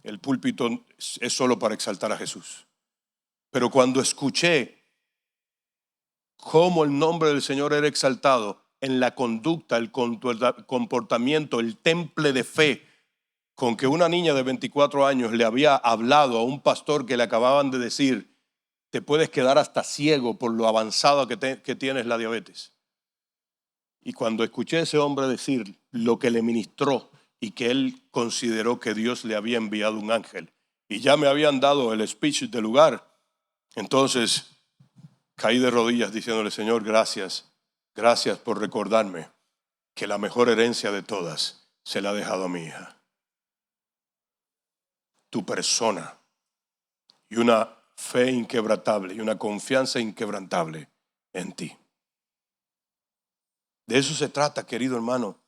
El púlpito es solo para exaltar a Jesús. Pero cuando escuché cómo el nombre del Señor era exaltado en la conducta, el comportamiento, el temple de fe con que una niña de 24 años le había hablado a un pastor que le acababan de decir, te puedes quedar hasta ciego por lo avanzado que tienes la diabetes. Y cuando escuché a ese hombre decir lo que le ministró y que él consideró que Dios le había enviado un ángel y ya me habían dado el speech del lugar, entonces caí de rodillas diciéndole, Señor, gracias por recordarme que la mejor herencia de todas se la ha dejado a mi hija. Tu persona y una fe inquebrantable y una confianza inquebrantable en ti. De eso se trata, querido hermano.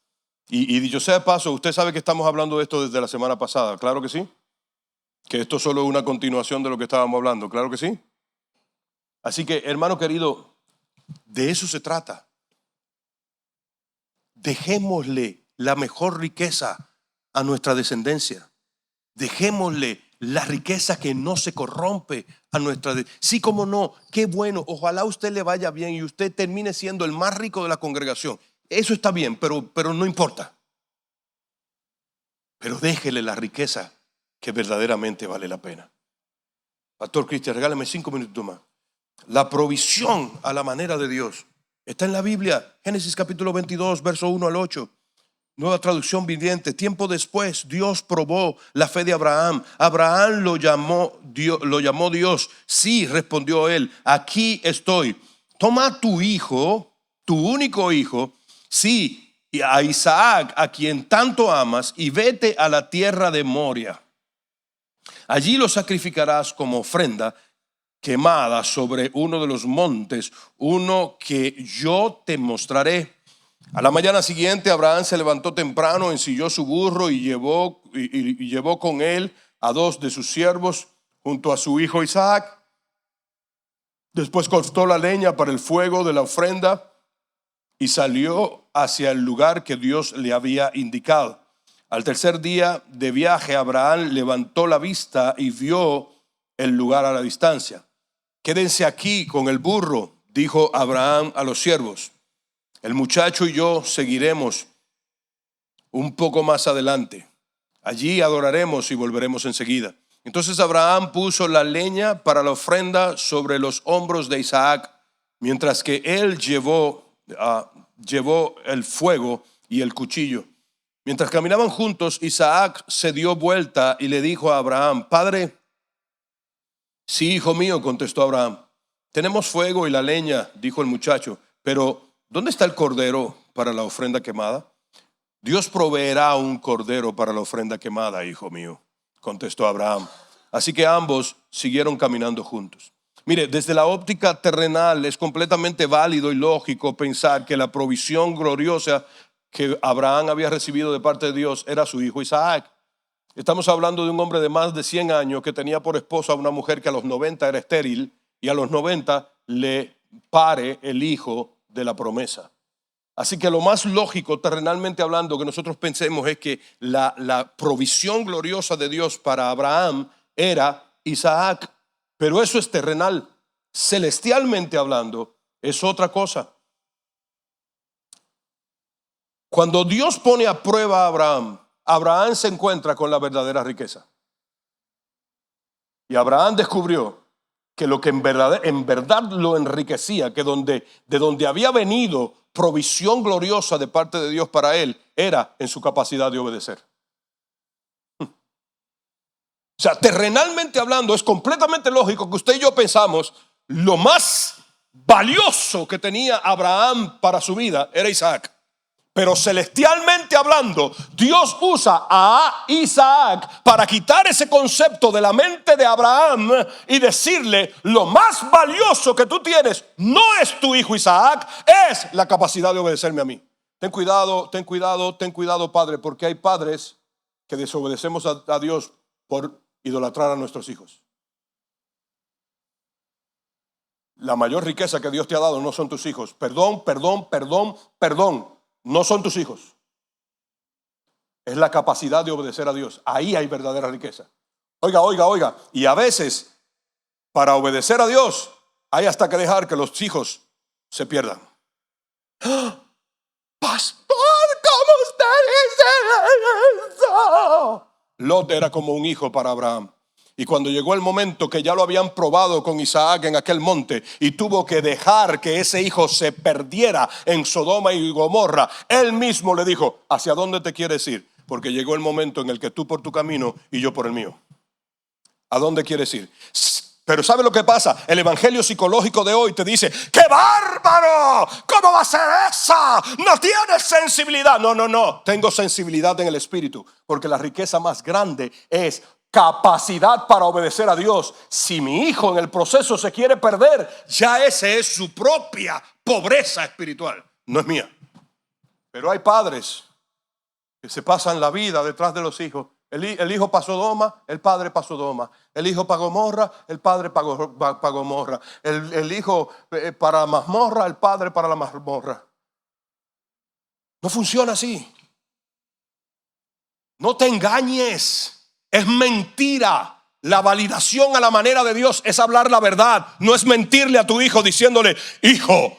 Y dicho sea de paso, usted sabe que estamos hablando de esto desde la semana pasada, ¿claro que sí? Que esto solo es una continuación de lo que estábamos hablando, ¿claro que sí? Así que, hermano querido, de eso se trata. Dejémosle la mejor riqueza a nuestra descendencia. Dejémosle la riqueza que no se corrompe a nuestra descendencia. Sí, como no, qué bueno, ojalá a usted le vaya bien y usted termine siendo el más rico de la congregación. Eso está bien, pero no importa. Pero déjele la riqueza que verdaderamente vale la pena. Pastor Cristian, regálame 5 minutos más. La provisión a la manera de Dios está en la Biblia, Génesis capítulo 22, verso 1 al 8. Nueva traducción viviente. Tiempo después, Dios probó la fe de Abraham. Abraham lo llamó Dios. Sí, respondió él, aquí estoy. Toma tu hijo, tu único hijo, sí, y a Isaac, a quien tanto amas, y vete a la tierra de Moria. Allí lo sacrificarás como ofrenda quemada sobre uno de los montes, uno que yo te mostraré. A la mañana siguiente Abraham se levantó temprano, ensilló su burro y llevó con él a 2 de sus siervos junto a su hijo Isaac. Después cortó la leña para el fuego de la ofrenda y salió hacia el lugar que Dios le había indicado. Al tercer día de viaje, Abraham levantó la vista y vio el lugar a la distancia. Quédense aquí con el burro, dijo Abraham a los siervos. El muchacho y yo seguiremos un poco más adelante. Allí adoraremos y volveremos enseguida. Entonces Abraham puso la leña para la ofrenda sobre los hombros de Isaac, mientras que él llevó el fuego y el cuchillo. Mientras caminaban juntos, Isaac se dio vuelta y le dijo a Abraham: Padre. Sí, hijo mío, contestó Abraham. Tenemos fuego y la leña, dijo el muchacho, pero ¿dónde está el cordero para la ofrenda quemada? Dios proveerá un cordero para la ofrenda quemada, hijo mío, contestó Abraham. Así que ambos siguieron caminando juntos. Mire, desde la óptica terrenal es completamente válido y lógico pensar que la provisión gloriosa que Abraham había recibido de parte de Dios era su hijo Isaac. Estamos hablando de un hombre de más de 100 años que tenía por esposa a una mujer que a los 90 era estéril y a los 90 le pare el hijo de la promesa. Así que lo más lógico, terrenalmente hablando, que nosotros pensemos es que la provisión gloriosa de Dios para Abraham era Isaac. Pero eso es terrenal. Celestialmente hablando, es otra cosa. Cuando Dios pone a prueba a Abraham, Abraham se encuentra con la verdadera riqueza. Y Abraham descubrió que lo que en verdad lo enriquecía, que de donde había venido provisión gloriosa de parte de Dios para él, era en su capacidad de obedecer. O sea, terrenalmente hablando, es completamente lógico que usted y yo pensamos lo más valioso que tenía Abraham para su vida era Isaac. Pero celestialmente hablando, Dios usa a Isaac para quitar ese concepto de la mente de Abraham y decirle: lo más valioso que tú tienes no es tu hijo Isaac, es la capacidad de obedecerme a mí. Ten cuidado, padre, porque hay padres que desobedecemos a Dios por idolatrar a nuestros hijos. La mayor riqueza que Dios te ha dado no son tus hijos. Perdón. No son tus hijos. Es la capacidad de obedecer a Dios. Ahí hay verdadera riqueza. Oiga. Y a veces, para obedecer a Dios, hay hasta que dejar que los hijos se pierdan. ¡Ah! Pastor, ¿cómo usted dice eso? Lot era como un hijo para Abraham. Y cuando llegó el momento que ya lo habían probado con Isaac en aquel monte y tuvo que dejar que ese hijo se perdiera en Sodoma y Gomorra, él mismo le dijo: ¿hacia dónde te quieres ir? Porque llegó el momento en el que tú por tu camino y yo por el mío. ¿A dónde quieres ir? Pero ¿sabe lo que pasa? El evangelio psicológico de hoy te dice: ¡qué bárbaro! ¿Cómo va a ser esa? No tienes sensibilidad. No, tengo sensibilidad en el espíritu, porque la riqueza más grande es capacidad para obedecer a Dios. Si mi hijo en el proceso se quiere perder, ya ese es su propia pobreza espiritual, no es mía. Pero hay padres que se pasan la vida detrás de los hijos. El hijo para Sodoma, el padre para Sodoma. El hijo para Gomorra, el padre para Gomorra. El hijo para la mazmorra, el padre para la mazmorra. No funciona así. No te engañes. Es mentira. La validación a la manera de Dios es hablar la verdad. No es mentirle a tu hijo diciéndole: hijo,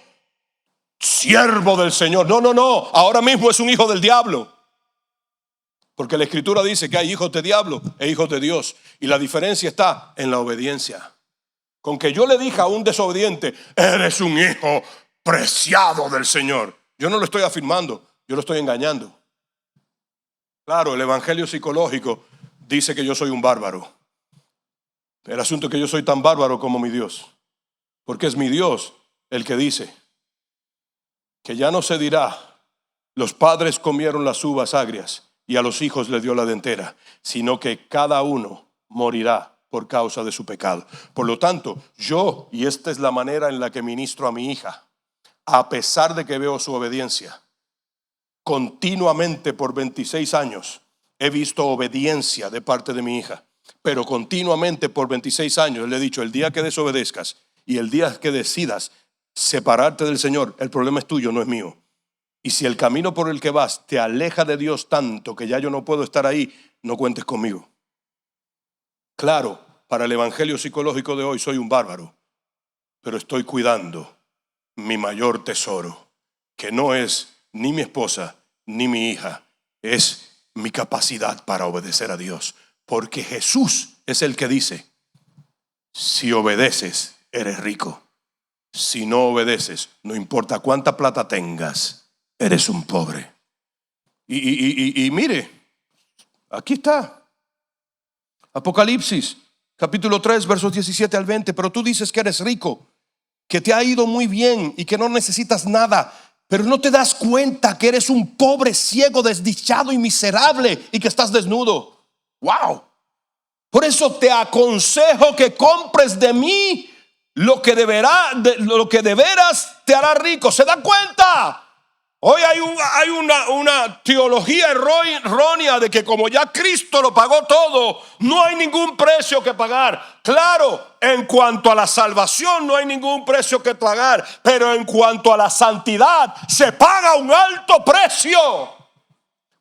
siervo del Señor. No. Ahora mismo es un hijo del diablo. Porque la escritura dice que hay hijos de diablo e hijos de Dios. Y la diferencia está en la obediencia. Con que yo le dije a un desobediente: eres un hijo preciado del Señor, yo no lo estoy afirmando, yo lo estoy engañando. Claro, el evangelio psicológico dice que yo soy un bárbaro. El asunto es que yo soy tan bárbaro como mi Dios. Porque es mi Dios el que dice que ya no se dirá: los padres comieron las uvas agrias y a los hijos les dio la dentera, sino que cada uno morirá por causa de su pecado. Por lo tanto, yo, y esta es la manera en la que ministro a mi hija, a pesar de que veo su obediencia, continuamente por 26 años he visto obediencia de parte de mi hija, pero continuamente por 26 años le he dicho: el día que desobedezcas y el día que decidas separarte del Señor, el problema es tuyo, no es mío. Y si el camino por el que vas te aleja de Dios tanto que ya yo no puedo estar ahí, no cuentes conmigo. Claro, para el evangelio psicológico de hoy soy un bárbaro, pero estoy cuidando mi mayor tesoro, que no es ni mi esposa ni mi hija, es mi capacidad para obedecer a Dios. Porque Jesús es el que dice, si obedeces, eres rico. Si no obedeces, no importa cuánta plata tengas, eres un pobre. Y mire, aquí está. Apocalipsis, capítulo 3, versos 17 al 20. Pero tú dices que eres rico, que te ha ido muy bien y que no necesitas nada, pero no te das cuenta que eres un pobre, ciego, desdichado y miserable y que estás desnudo. ¡Wow! Por eso te aconsejo que compres de mí lo que de veras te hará rico. ¿Se da cuenta? Hoy hay una teología errónea de que como ya Cristo lo pagó todo, no hay ningún precio que pagar. Claro, en cuanto a la salvación no hay ningún precio que pagar, pero en cuanto a la santidad se paga un alto precio.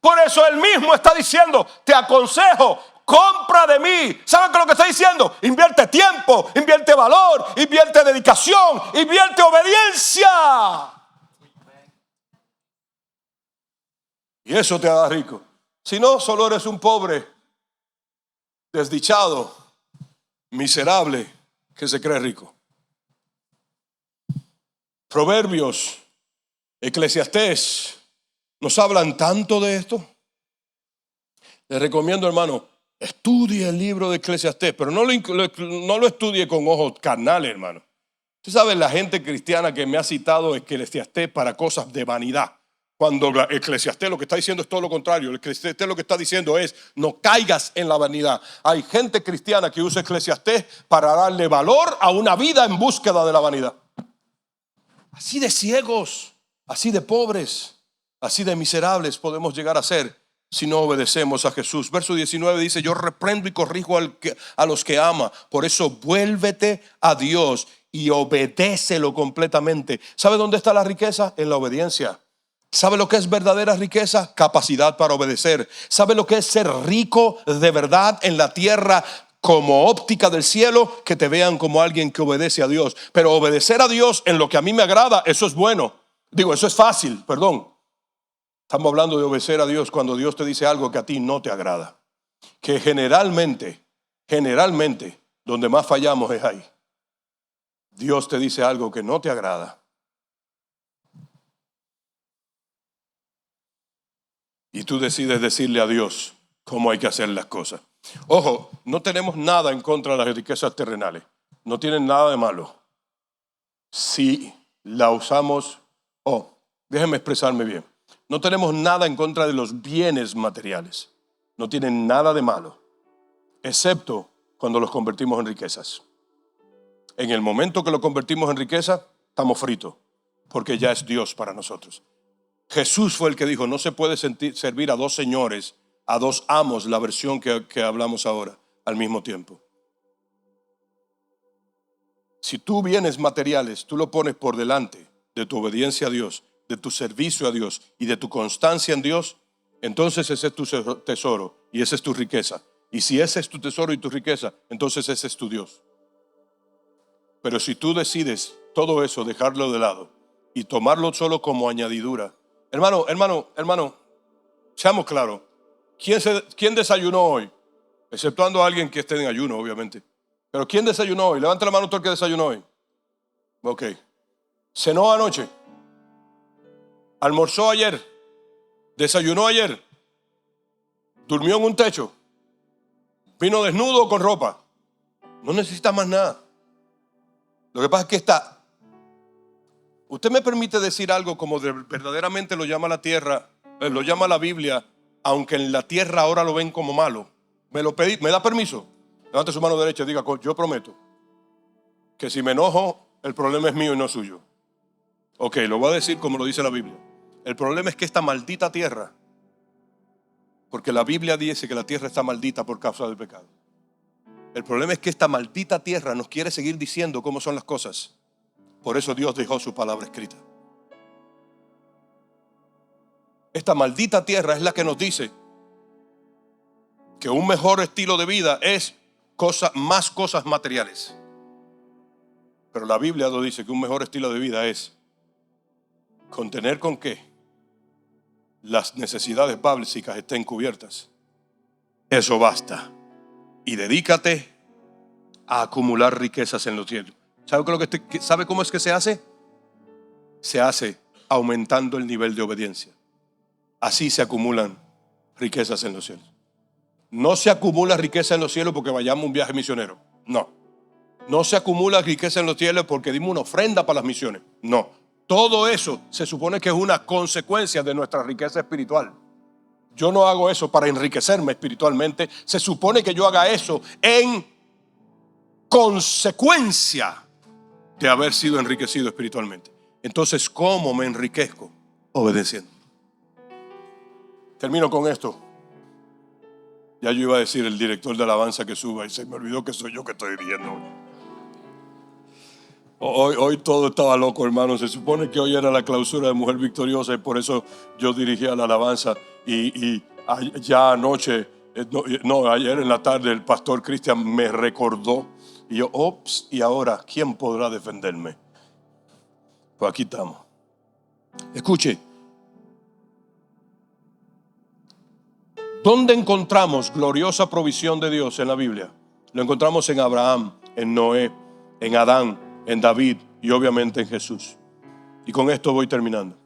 Por eso él mismo está diciendo, te aconsejo, compra de mí. ¿Saben qué es lo que está diciendo? Invierte tiempo, invierte valor, invierte dedicación, invierte obediencia. Y eso te hará rico. Si no, solo eres un pobre, desdichado, miserable, que se cree rico. Proverbios, Eclesiastés, nos hablan tanto de esto. Les recomiendo, hermano, estudie el libro de Eclesiastés, pero no lo estudie con ojos carnales, hermano. Usted sabe, la gente cristiana que me ha citado Eclesiastés para cosas de vanidad. Cuando Eclesiastés lo que está diciendo es todo lo contrario. El Eclesiastés lo que está diciendo es no caigas en la vanidad. Hay gente cristiana que usa Eclesiastés para darle valor a una vida en búsqueda de la vanidad. Así de ciegos, así de pobres, así de miserables podemos llegar a ser si no obedecemos a Jesús. Verso 19 dice, yo reprendo y corrijo a los que ama. Por eso vuélvete a Dios y obedécelo completamente. ¿Sabe dónde está la riqueza? En la obediencia. ¿Sabe lo que es verdadera riqueza? Capacidad para obedecer. ¿Sabe lo que es ser rico de verdad en la tierra como óptica del cielo? Que te vean como alguien que obedece a Dios. Pero obedecer a Dios en lo que a mí me agrada, eso es bueno. Digo, eso es fácil, perdón. Estamos hablando de obedecer a Dios cuando Dios te dice algo que a ti no te agrada. Que generalmente, donde más fallamos es ahí. Dios te dice algo que no te agrada. Y tú decides decirle a Dios cómo hay que hacer las cosas. Ojo, no tenemos nada en contra de las riquezas terrenales. No tienen nada de malo. Si la usamos, déjenme expresarme bien. No tenemos nada en contra de los bienes materiales. No tienen nada de malo, excepto cuando los convertimos en riquezas. En el momento que lo convertimos en riqueza, estamos fritos, porque ya es Dios para nosotros. Jesús fue el que dijo, no se puede servir a dos señores, a dos amos, la versión que hablamos ahora, al mismo tiempo. Si tú bienes materiales, tú lo pones por delante de tu obediencia a Dios, de tu servicio a Dios y de tu constancia en Dios, entonces ese es tu tesoro y esa es tu riqueza. Y si ese es tu tesoro y tu riqueza, entonces ese es tu Dios. Pero si tú decides todo eso, dejarlo de lado y tomarlo solo como añadidura. Hermano, seamos claros. ¿Quién desayunó hoy? Exceptuando a alguien que esté en ayuno, obviamente. Pero ¿quién desayunó hoy? Levanta la mano todo el que desayunó hoy. Ok. ¿Cenó anoche? ¿Almorzó ayer? ¿Desayunó ayer? ¿Durmió en un techo? ¿Vino desnudo o con ropa? No necesita más nada. Lo que pasa es que usted me permite decir algo como verdaderamente lo llama la tierra, lo llama la Biblia, aunque en la tierra ahora lo ven como malo. ¿Me da permiso? Levante su mano derecha y diga, yo prometo que si me enojo, el problema es mío y no suyo. Ok, lo voy a decir como lo dice la Biblia. El problema es que esta maldita tierra, porque la Biblia dice que la tierra está maldita por causa del pecado. El problema es que esta maldita tierra nos quiere seguir diciendo cómo son las cosas. Por eso Dios dejó su palabra escrita. esta maldita tierra es la que nos dice que un mejor estilo de vida es más cosas materiales. Pero la Biblia nos dice que un mejor estilo de vida es contener con que las necesidades básicas estén cubiertas. Eso basta. Y dedícate a acumular riquezas en los cielos. ¿Sabe cómo es que se hace? Se hace aumentando el nivel de obediencia. Así se acumulan riquezas en los cielos. No se acumula riqueza en los cielos porque vayamos a un viaje misionero. No. No se acumula riqueza en los cielos porque dimos una ofrenda para las misiones. No. Todo eso se supone que es una consecuencia de nuestra riqueza espiritual. Yo no hago eso para enriquecerme espiritualmente. Se supone que yo haga eso en consecuencia de haber sido enriquecido espiritualmente. Entonces, ¿cómo me enriquezco? Obedeciendo. Termino con esto. Ya yo iba a decir el director de alabanza que suba y se me olvidó que soy yo que estoy dirigiendo. Hoy todo estaba loco, hermano. Se supone que hoy era la clausura de Mujer Victoriosa y por eso yo dirigía la alabanza. Y ya anoche, ayer en la tarde, el pastor Cristian me recordó. Y yo, ops, y ahora, ¿quién podrá defenderme? Pues aquí estamos. Escuche. ¿Dónde encontramos gloriosa provisión de Dios en la Biblia? Lo encontramos en Abraham, en Noé, en Adán, en David y obviamente en Jesús. Y con esto voy terminando.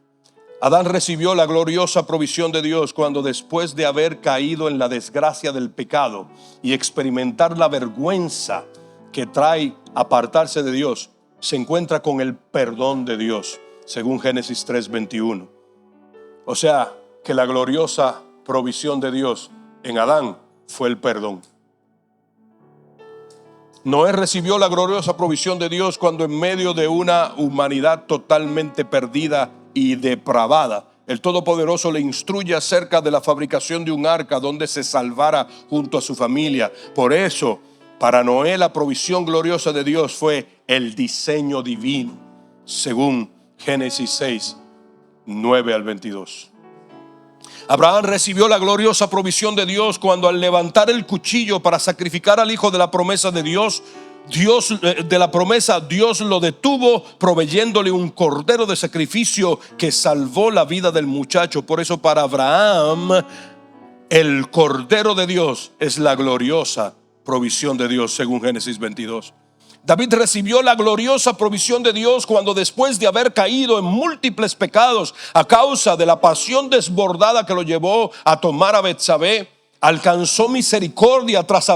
Adán recibió la gloriosa provisión de Dios cuando, después de haber caído en la desgracia del pecado y experimentar la vergüenza que trae apartarse de Dios, se encuentra con el perdón de Dios, según Génesis 3:21. O sea, que la gloriosa provisión de Dios en Adán fue el perdón. Noé recibió la gloriosa provisión de Dios cuando, en medio de una humanidad totalmente perdida y depravada, el Todopoderoso le instruye acerca de la fabricación de un arca donde se salvara junto a su familia. Por eso, para Noé, la provisión gloriosa de Dios fue el diseño divino, según Génesis 6, 9 al 22. Abraham recibió la gloriosa provisión de Dios cuando, al levantar el cuchillo para sacrificar al hijo de la promesa de Dios, Dios lo detuvo proveyéndole un cordero de sacrificio que salvó la vida del muchacho. Por eso, para Abraham, el cordero de Dios es la gloriosa provisión de Dios, según Génesis 22. David recibió la gloriosa provisión de Dios cuando, después de haber caído en múltiples pecados a causa de la pasión desbordada que lo llevó a tomar a Betsabé, alcanzó misericordia tras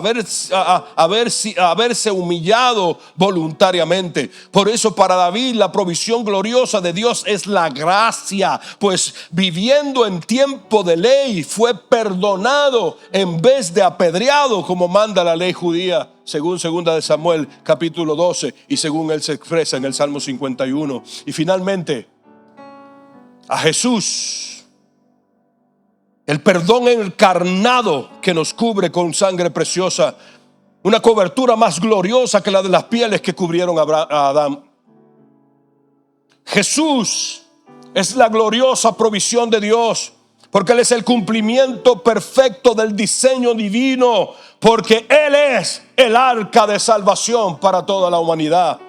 haberse humillado voluntariamente. Por eso, para David, la provisión gloriosa de Dios es la gracia, pues viviendo en tiempo de ley fue perdonado en vez de apedreado, como manda la ley judía, según 2 de Samuel capítulo 12 y según él se expresa en el Salmo 51. Y finalmente, a Jesús, el perdón encarnado que nos cubre con sangre preciosa, una cobertura más gloriosa que la de las pieles que cubrieron a Adán. Jesús es la gloriosa provisión de Dios, porque Él es el cumplimiento perfecto del diseño divino, porque Él es el arca de salvación para toda la humanidad.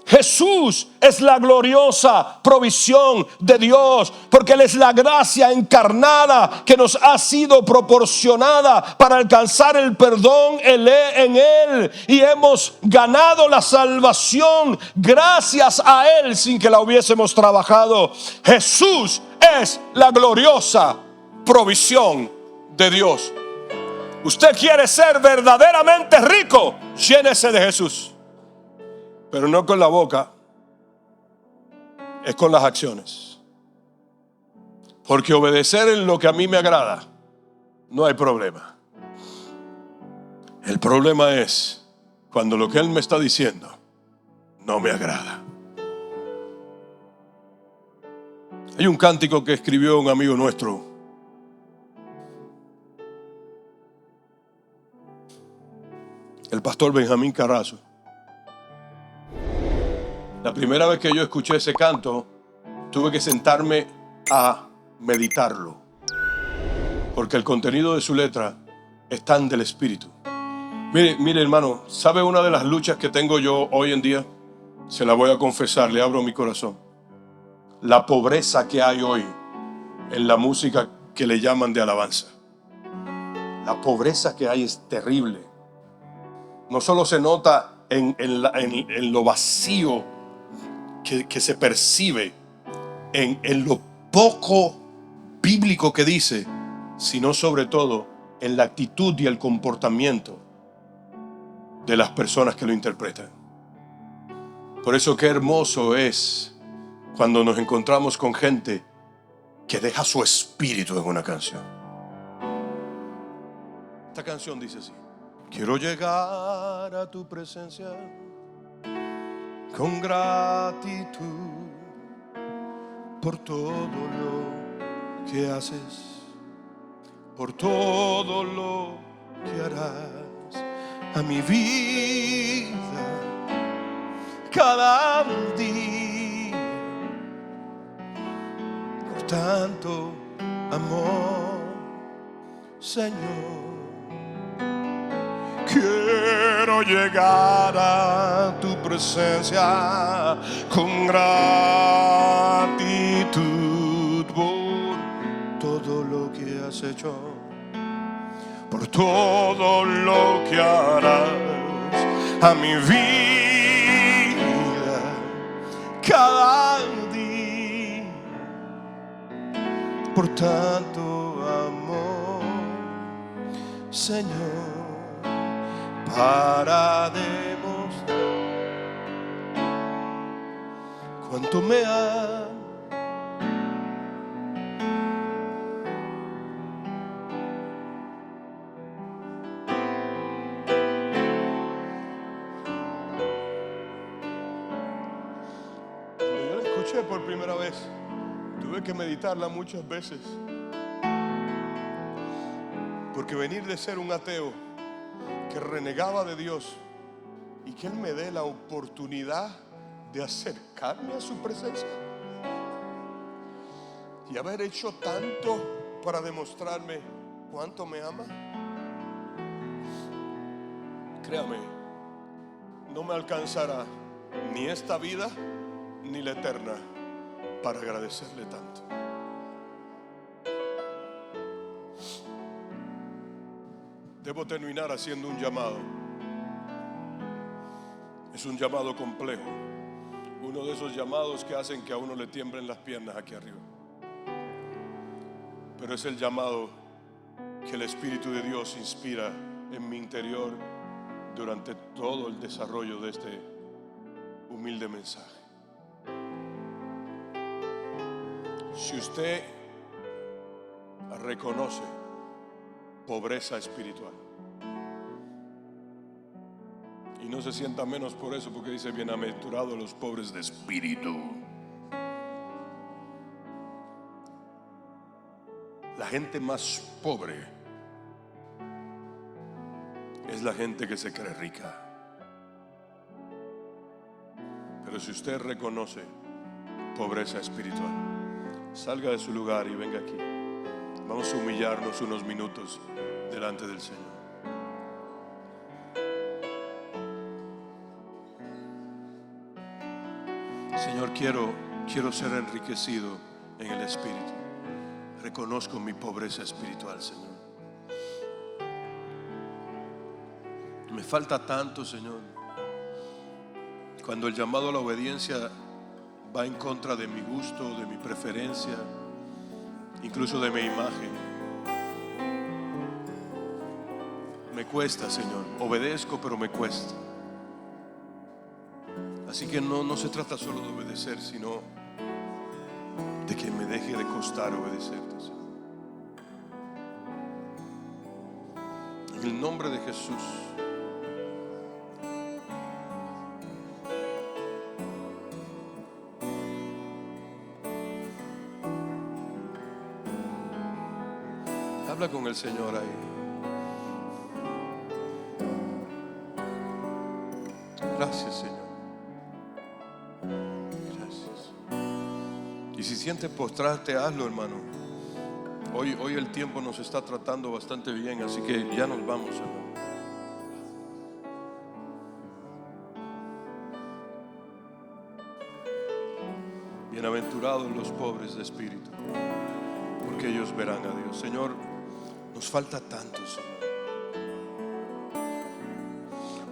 Jesús es la gloriosa provisión de Dios, porque Él es la gracia encarnada que nos ha sido proporcionada para alcanzar el perdón en Él, y hemos ganado la salvación gracias a Él sin que la hubiésemos trabajado. Jesús es la gloriosa provisión de Dios. Usted quiere ser verdaderamente rico, llénese de Jesús. Pero no con la boca, es con las acciones. Porque obedecer en lo que a mí me agrada, no hay problema. El problema es cuando lo que Él me está diciendo no me agrada. Hay un cántico que escribió un amigo nuestro, el pastor Benjamín Carrazo. La primera vez que yo escuché ese canto, tuve que sentarme a meditarlo. porque el contenido de su letra es tan del Espíritu. Mire hermano, ¿sabe una de las luchas que tengo yo hoy en día? Se la voy a confesar, le abro mi corazón. La pobreza que hay hoy en la música que le llaman de alabanza. La pobreza que hay es terrible. No solo se nota en lo vacío que se percibe, en lo poco bíblico que dice, sino sobre todo en la actitud y el comportamiento de las personas que lo interpretan. Por eso qué hermoso es cuando nos encontramos con gente que deja su espíritu en una canción. Esta canción dice así: quiero llegar a tu presencia con gratitud por todo lo que haces, por todo lo que harás a mi vida cada día, por tanto amor, Señor. Quiero llegar a tu presencia con gratitud por todo lo que has hecho, por todo lo que harás a mi vida cada día, por tanto amor, Señor, para demostrar cuánto me amas. Cuando yo la escuché por primera vez, tuve que meditarla muchas veces, porque venir de ser un ateo que renegaba de Dios y que Él me dé la oportunidad de acercarme a su presencia y haber hecho tanto para demostrarme cuánto me ama, créame, no me alcanzará ni esta vida ni la eterna para agradecerle tanto. Debo terminar haciendo un llamado. Es un llamado complejo, uno de esos llamados que hacen que a uno le tiemblen las piernas aquí arriba. Pero es el llamado que el Espíritu de Dios inspira en mi interior durante todo el desarrollo de este humilde mensaje. Si usted reconoce pobreza espiritual y no se sienta menos por eso, porque dice: bienaventurados los pobres de espíritu. La gente más pobre es la gente que se cree rica. Pero si usted reconoce pobreza espiritual, salga de su lugar y venga aquí. Vamos a humillarnos unos minutos delante del Señor. Señor, quiero ser enriquecido en el Espíritu. Reconozco mi pobreza espiritual, Señor. Me falta tanto, Señor. Cuando el llamado a la obediencia va en contra de mi gusto, de mi preferencia, incluso de mi imagen, me cuesta, Señor. Obedezco, pero me cuesta. Así que no se trata solo de obedecer, sino de que me deje de costar obedecerte, Señor. En el nombre de Jesús. Habla con el Señor ahí. Gracias, Señor. Gracias. Y si sientes postrarte, hazlo, hermano. Hoy el tiempo nos está tratando bastante bien, así que ya nos vamos, hermano. Bienaventurados los pobres de espíritu, porque ellos verán a Dios. Señor, nos falta tanto, Señor.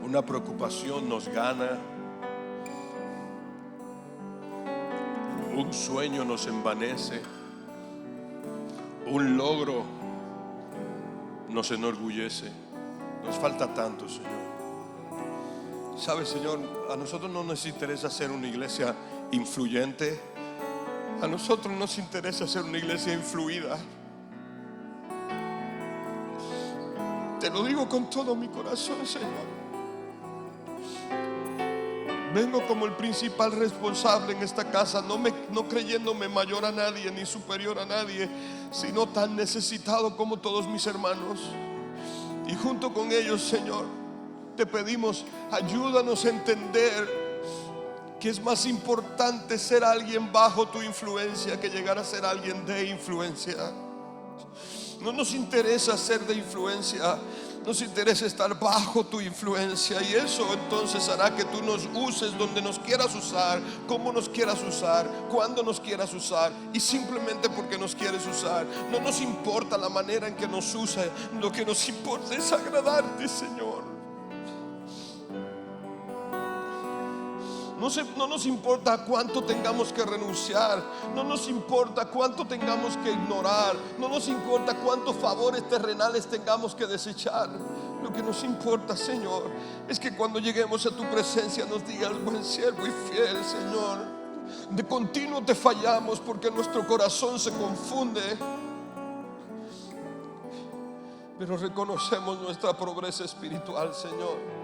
Una preocupación nos gana, un sueño nos envanece, un logro nos enorgullece. Nos falta tanto, Señor. ¿Sabes, Señor? A nosotros no nos interesa ser una iglesia influyente. A nosotros nos interesa ser una iglesia influida. Te lo digo con todo mi corazón, Señor. Vengo como el principal responsable en esta casa, no creyéndome mayor a nadie ni superior a nadie, sino tan necesitado como todos mis hermanos. Y junto con ellos, Señor, te pedimos, ayúdanos a entender que es más importante ser alguien bajo tu influencia que llegar a ser alguien de influencia. No nos interesa ser de influencia, nos interesa estar bajo tu influencia, y eso entonces hará que tú nos uses donde nos quieras usar, como nos quieras usar, cuando nos quieras usar, y simplemente porque nos quieres usar. No nos importa la manera en que nos usa, lo que nos importa es agradarte, Señor. No nos importa cuánto tengamos que renunciar, no nos importa cuánto tengamos que ignorar, no nos importa cuántos favores terrenales tengamos que desechar. Lo que nos importa, Señor, es que cuando lleguemos a tu presencia nos digas: buen siervo y fiel, Señor. De continuo te fallamos porque nuestro corazón se confunde, pero reconocemos nuestra pobreza espiritual, Señor.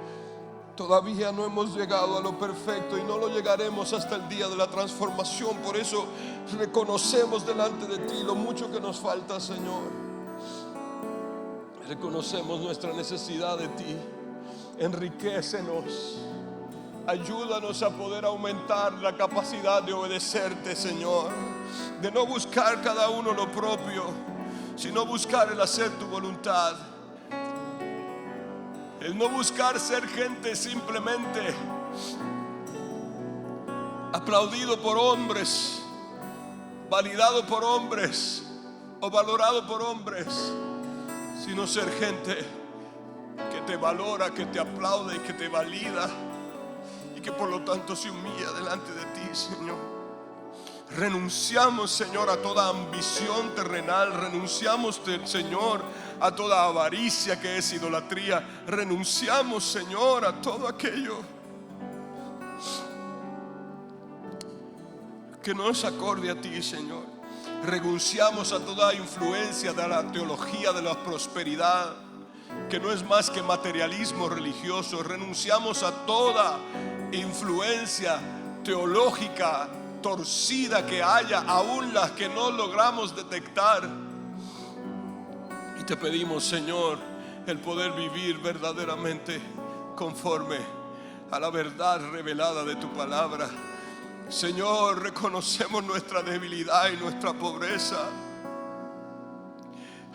Todavía no hemos llegado a lo perfecto y no lo llegaremos hasta el día de la transformación. Por eso reconocemos delante de ti lo mucho que nos falta, Señor. Reconocemos nuestra necesidad de ti. Enriquécenos. Ayúdanos a poder aumentar la capacidad de obedecerte, Señor. De no buscar cada uno lo propio, sino buscar el hacer tu voluntad. El no buscar ser gente simplemente aplaudido por hombres, validado por hombres o valorado por hombres, sino ser gente que te valora, que te aplaude y que te valida, y que por lo tanto se humilla delante de ti, Señor. Renunciamos, Señor, a toda ambición terrenal. Renunciamos, Señor, a toda avaricia que es idolatría. Renunciamos, Señor, a todo aquello que no es acorde a ti, Señor. Renunciamos a toda influencia de la teología de la prosperidad, que no es más que materialismo religioso. Renunciamos a toda influencia teológica torcida que haya, aún las que no logramos detectar. Y te pedimos, Señor, el poder vivir verdaderamente conforme a la verdad revelada de tu palabra. Señor, reconocemos nuestra debilidad y nuestra pobreza.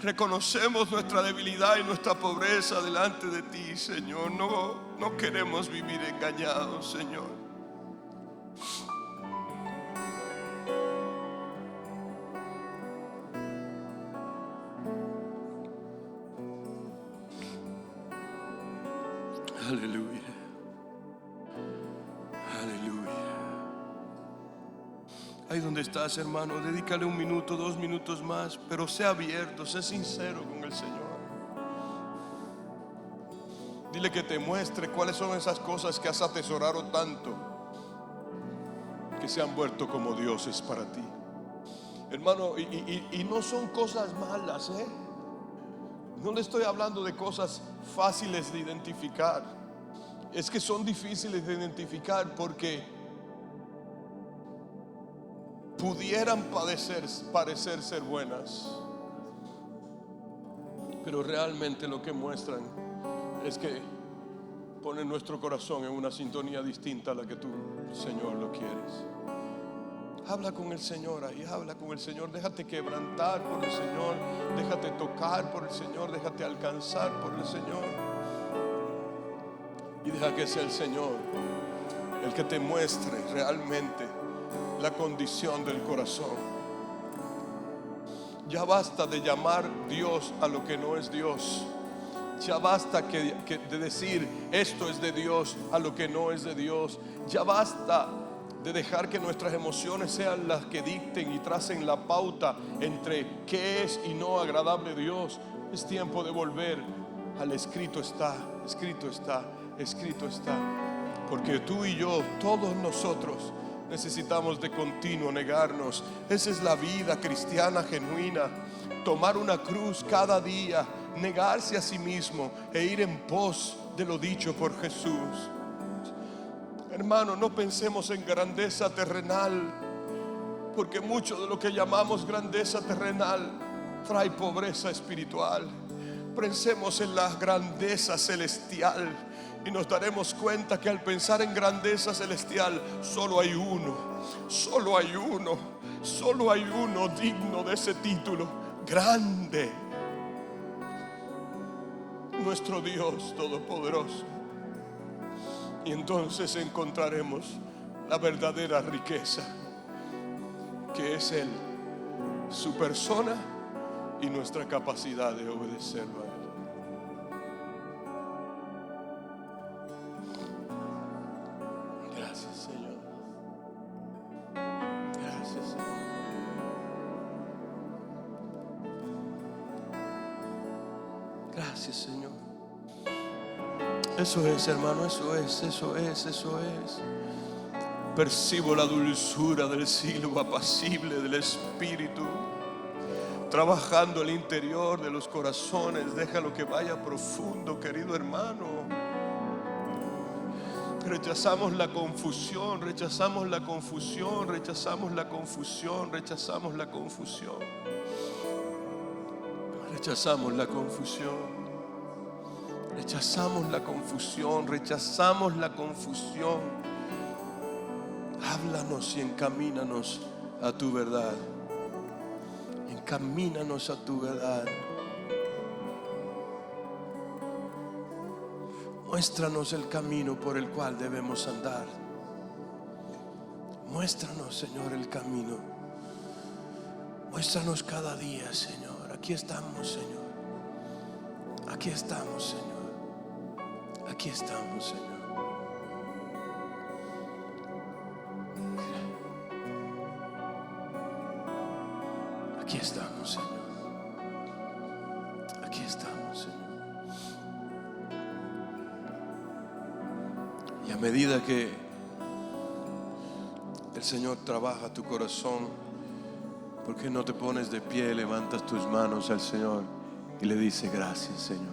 Reconocemos nuestra debilidad y nuestra pobreza delante de ti, Señor. No queremos vivir engañados, Señor. Aleluya. Aleluya. Ahí donde estás, hermano, dedícale 1 minuto, 2 minutos más, pero sea abierto, sé sincero con el Señor. Dile que te muestre cuáles son esas cosas que has atesorado tanto, que se han vuelto como dioses para ti, hermano. Y no son cosas malas, No le estoy hablando de cosas fáciles de identificar. Es que son difíciles de identificar porque pudieran parecer ser buenas, pero realmente lo que muestran es que ponen nuestro corazón en una sintonía distinta a la que tú, Señor, lo quieres. Habla con el Señor ahí, habla con el Señor. Déjate quebrantar por el Señor, déjate tocar por el Señor, déjate alcanzar por el Señor. Y deja que sea el Señor el que te muestre realmente la condición del corazón. Ya basta de llamar Dios a lo que no es Dios. Ya basta de decir esto es de Dios a lo que no es de Dios. Ya basta de dejar que nuestras emociones sean las que dicten y tracen la pauta entre qué es y no agradable a Dios. Es tiempo de volver al escrito está, escrito está, escrito está. Porque tú y yo, todos nosotros, necesitamos de continuo negarnos. Esa es la vida cristiana genuina. Tomar una cruz cada día, negarse a sí mismo e ir en pos de lo dicho por Jesús. Hermano, no pensemos en grandeza terrenal, porque mucho de lo que llamamos grandeza terrenal trae pobreza espiritual. Pensemos en la grandeza celestial y nos daremos cuenta que al pensar en grandeza celestial solo hay uno, solo hay uno, solo hay uno digno de ese título: grande, nuestro Dios todopoderoso. Y entonces encontraremos la verdadera riqueza, que es Él, su persona y nuestra capacidad de obedecerlo a Él. Gracias, Señor. Gracias, Señor. Gracias, Señor. Eso es, hermano, eso es, eso es, eso es. Percibo la dulzura del silbo apacible del Espíritu trabajando el interior de los corazones. Déjalo que vaya profundo, querido hermano. Rechazamos la confusión, rechazamos la confusión, rechazamos la confusión, rechazamos la confusión. Rechazamos la confusión. Rechazamos la confusión, rechazamos la confusión. Háblanos y encamínanos a tu verdad. Encamínanos a tu verdad. Muéstranos el camino por el cual debemos andar. Muéstranos, Señor, el camino. Muéstranos cada día, Señor. Aquí estamos, Señor. Aquí estamos, Señor. Aquí estamos, Señor. Aquí estamos, Señor. Aquí estamos, Señor. Y a medida que el Señor trabaja tu corazón, ¿por qué no te pones de pie, levantas tus manos al Señor y le dices: gracias, Señor?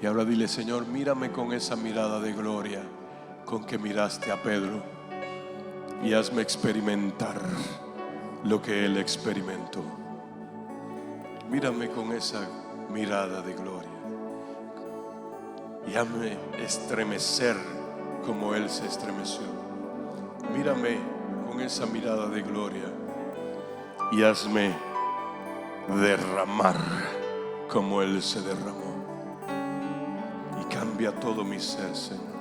Y ahora dile: Señor, mírame con esa mirada de gloria con que miraste a Pedro y hazme experimentar lo que él experimentó. Mírame con esa mirada de gloria y hazme estremecer como él se estremeció. Mírame con esa mirada de gloria y hazme derramar como él se derramó. Y cambia todo mi ser, Señor.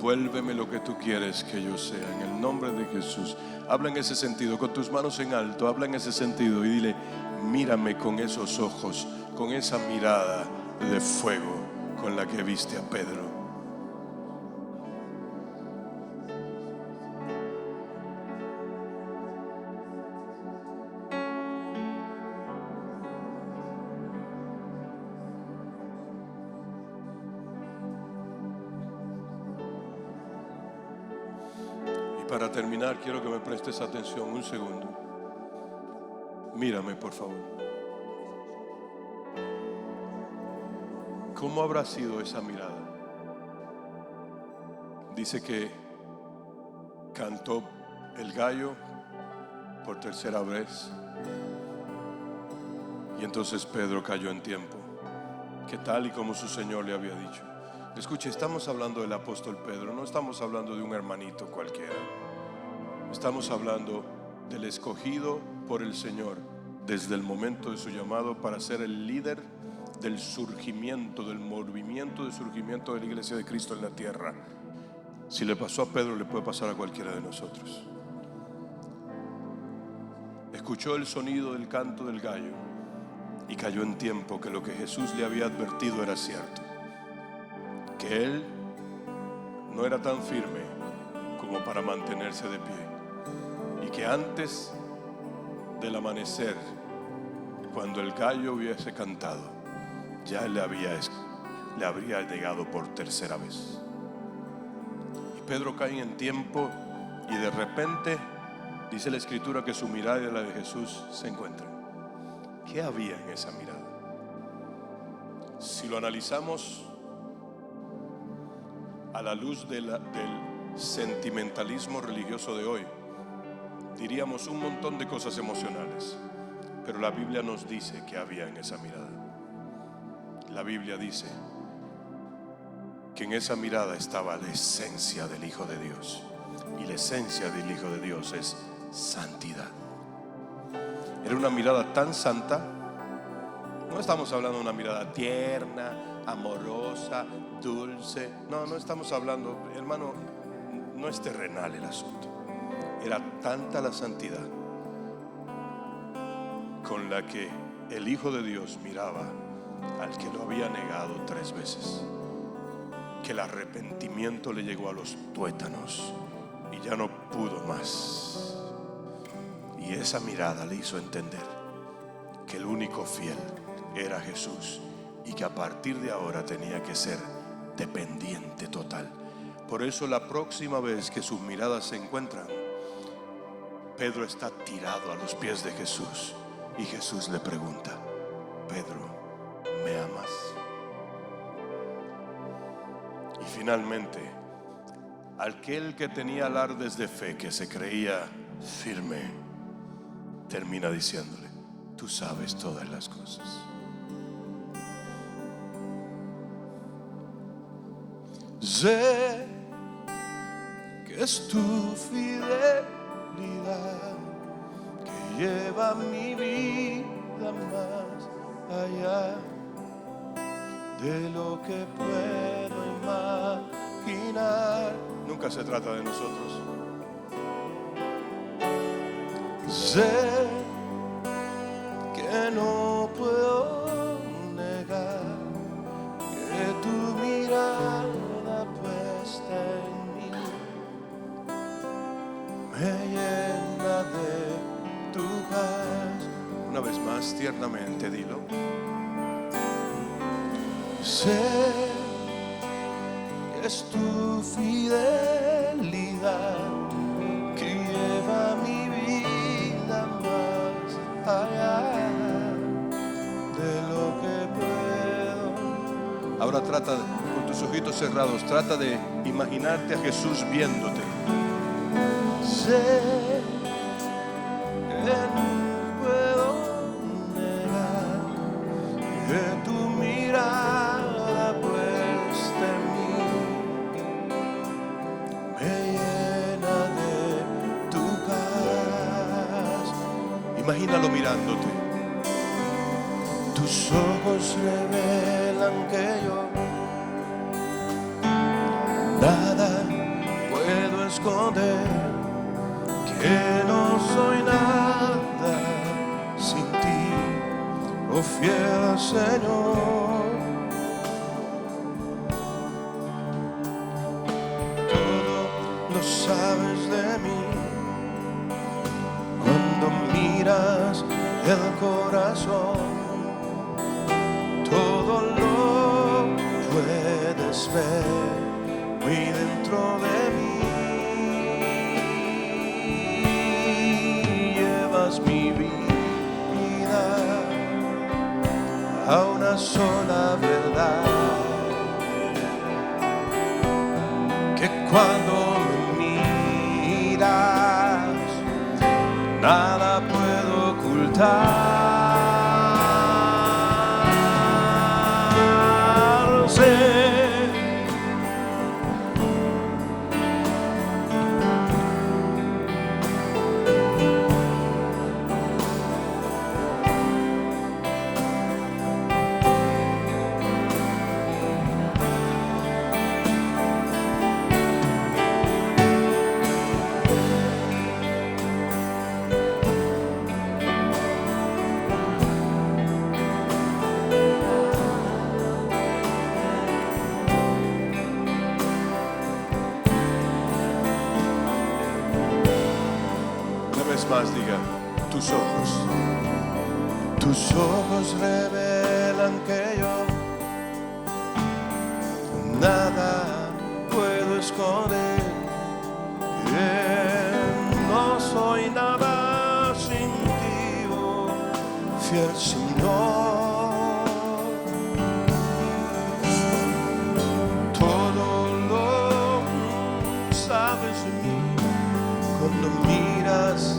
Vuélveme lo que tú quieres que yo sea, en el nombre de Jesús. Habla en ese sentido, con tus manos en alto. Habla en ese sentido y dile: mírame con esos ojos, con esa mirada de fuego con la que viste a Pedro. Para terminar, quiero que me prestes atención un segundo. Mírame, por favor. ¿Cómo habrá sido esa mirada? Dice que cantó el gallo por tercera vez y entonces Pedro cayó en tiempo, que tal y como su Señor le había dicho. Escuche, estamos hablando del apóstol Pedro, no estamos hablando de un hermanito cualquiera. Estamos hablando del escogido por el Señor desde el momento de su llamado para ser el líder del surgimiento, del movimiento de surgimiento de la iglesia de Cristo en la tierra. Si le pasó a Pedro, le puede pasar a cualquiera de nosotros. Escuchó el sonido del canto del gallo y cayó en tiempo que lo que Jesús le había advertido era cierto, que él no era tan firme como para mantenerse de pie, y que antes del amanecer, cuando el gallo hubiese cantado, ya le habría negado por tercera vez. Y Pedro cae en tiempo, y de repente dice la Escritura que su mirada y la de Jesús se encuentran. ¿Qué había en esa mirada? Si lo analizamos a la luz del sentimentalismo religioso de hoy, diríamos un montón de cosas emocionales, pero la Biblia nos dice que había en esa mirada. La Biblia dice que en esa mirada estaba la esencia del Hijo de Dios, y la esencia del Hijo de Dios es santidad. Era una mirada tan santa. No estamos hablando de una mirada tierna, amorosa, dulce. No estamos hablando, hermano, no es terrenal el asunto. Era tanta la santidad con la que el Hijo de Dios miraba al que lo había negado 3 veces, que el arrepentimiento le llegó a los tuétanos y ya no pudo más. Y esa mirada le hizo entender que el único fiel era Jesús, y que a partir de ahora tenía que ser dependiente total. Por eso la próxima vez que sus miradas se encuentran, Pedro está tirado a los pies de Jesús, y Jesús le pregunta: Pedro, ¿me amas? Y finalmente, aquel que tenía alardes de fe, que se creía firme, termina diciéndole: tú sabes todas las cosas. Sé que es tu fidelidad que lleva mi vida más allá de lo que puedo imaginar. Nunca se trata de nosotros. Sé que no puedo negar que tu mirada puesta en mí me llena de tu paz. Una vez más, tiernamente dilo. Sé que es tu fidelidad que lleva mi vida más allá de lo que puedo. Ahora trata, con tus ojitos cerrados, trata de imaginarte a Jesús viéndote. Sé que no puedo negar que tu mirada puesta en mí me llena de tu paz. Imagínalo mirándote. Tus ojos revelan que yo nada puedo esconder, que no soy nada sin ti, oh fiel Señor. Todo lo sabes de mí cuando miras el corazón. Todo lo puedes ver muy dentro de mí. Llevas mi vida a una sola verdad, que cuando me miras nada puedo ocultar. Sé vez más diga, tus ojos. Tus ojos revelan que yo nada puedo esconder. No soy nada sin ti, oh fiel Señor. Todo lo sabes de mí cuando miras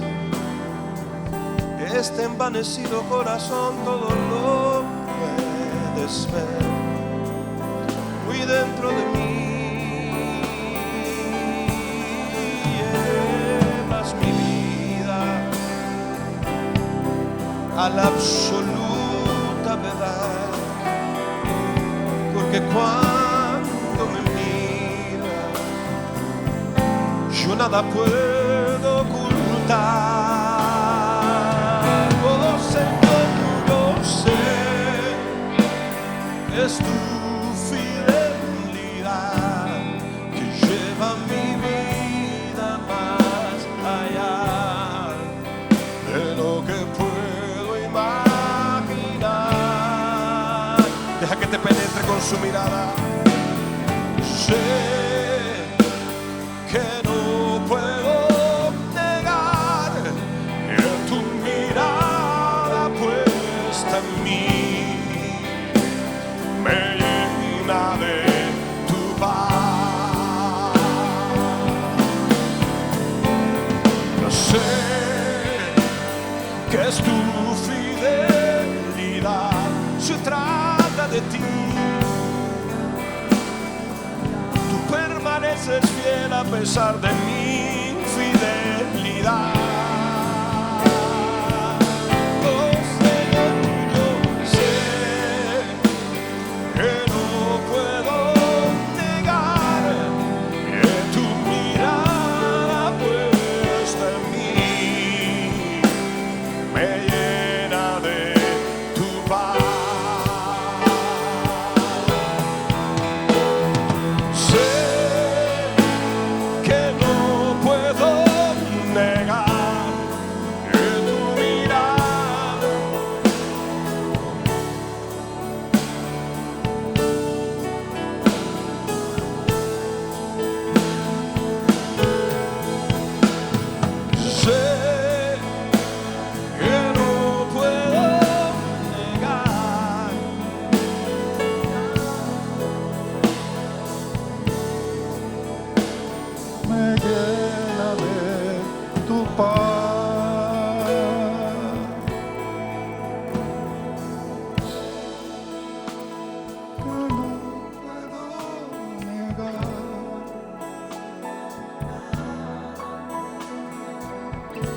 este envanecido corazón, todo lo puedes ver muy dentro de mí. Llevas mi vida a la absoluta verdad, porque cuando me miras yo nada puedo ocultar. Es tu fidelidad que lleva mi vida más allá de lo que puedo imaginar. Deja que te penetre con su mirada. Sé que no puedo negar que tu mirada puesta en mí me llena de tu paz. Yo sé que es tu fidelidad, se trata de ti. Tú permaneces fiel a pesar de mi infidelidad.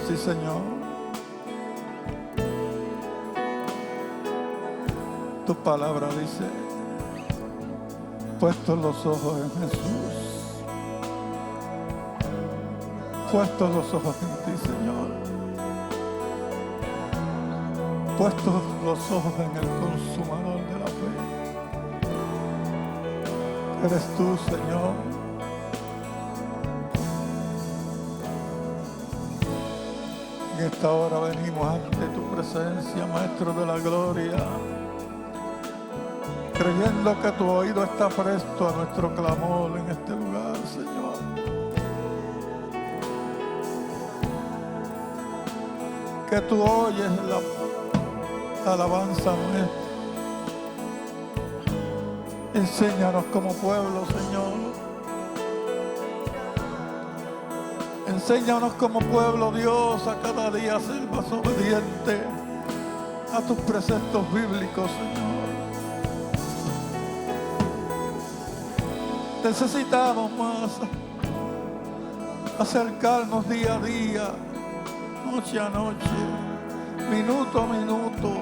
Sí, Señor. Tu palabra dice, puestos los ojos en Jesús, puestos los ojos en ti, Señor, puestos los ojos en el consumador de la fe. Eres tú, Señor. En esta hora venimos ante tu presencia, Maestro de la Gloria, creyendo que tu oído está presto a nuestro clamor en este lugar, Señor. Que tú oyes la alabanza nuestra. Enséñanos como pueblo, Señor. Enséñanos como pueblo, Dios, a cada día ser más obediente a tus preceptos bíblicos, Señor. Necesitamos más acercarnos día a día, noche a noche, minuto a minuto.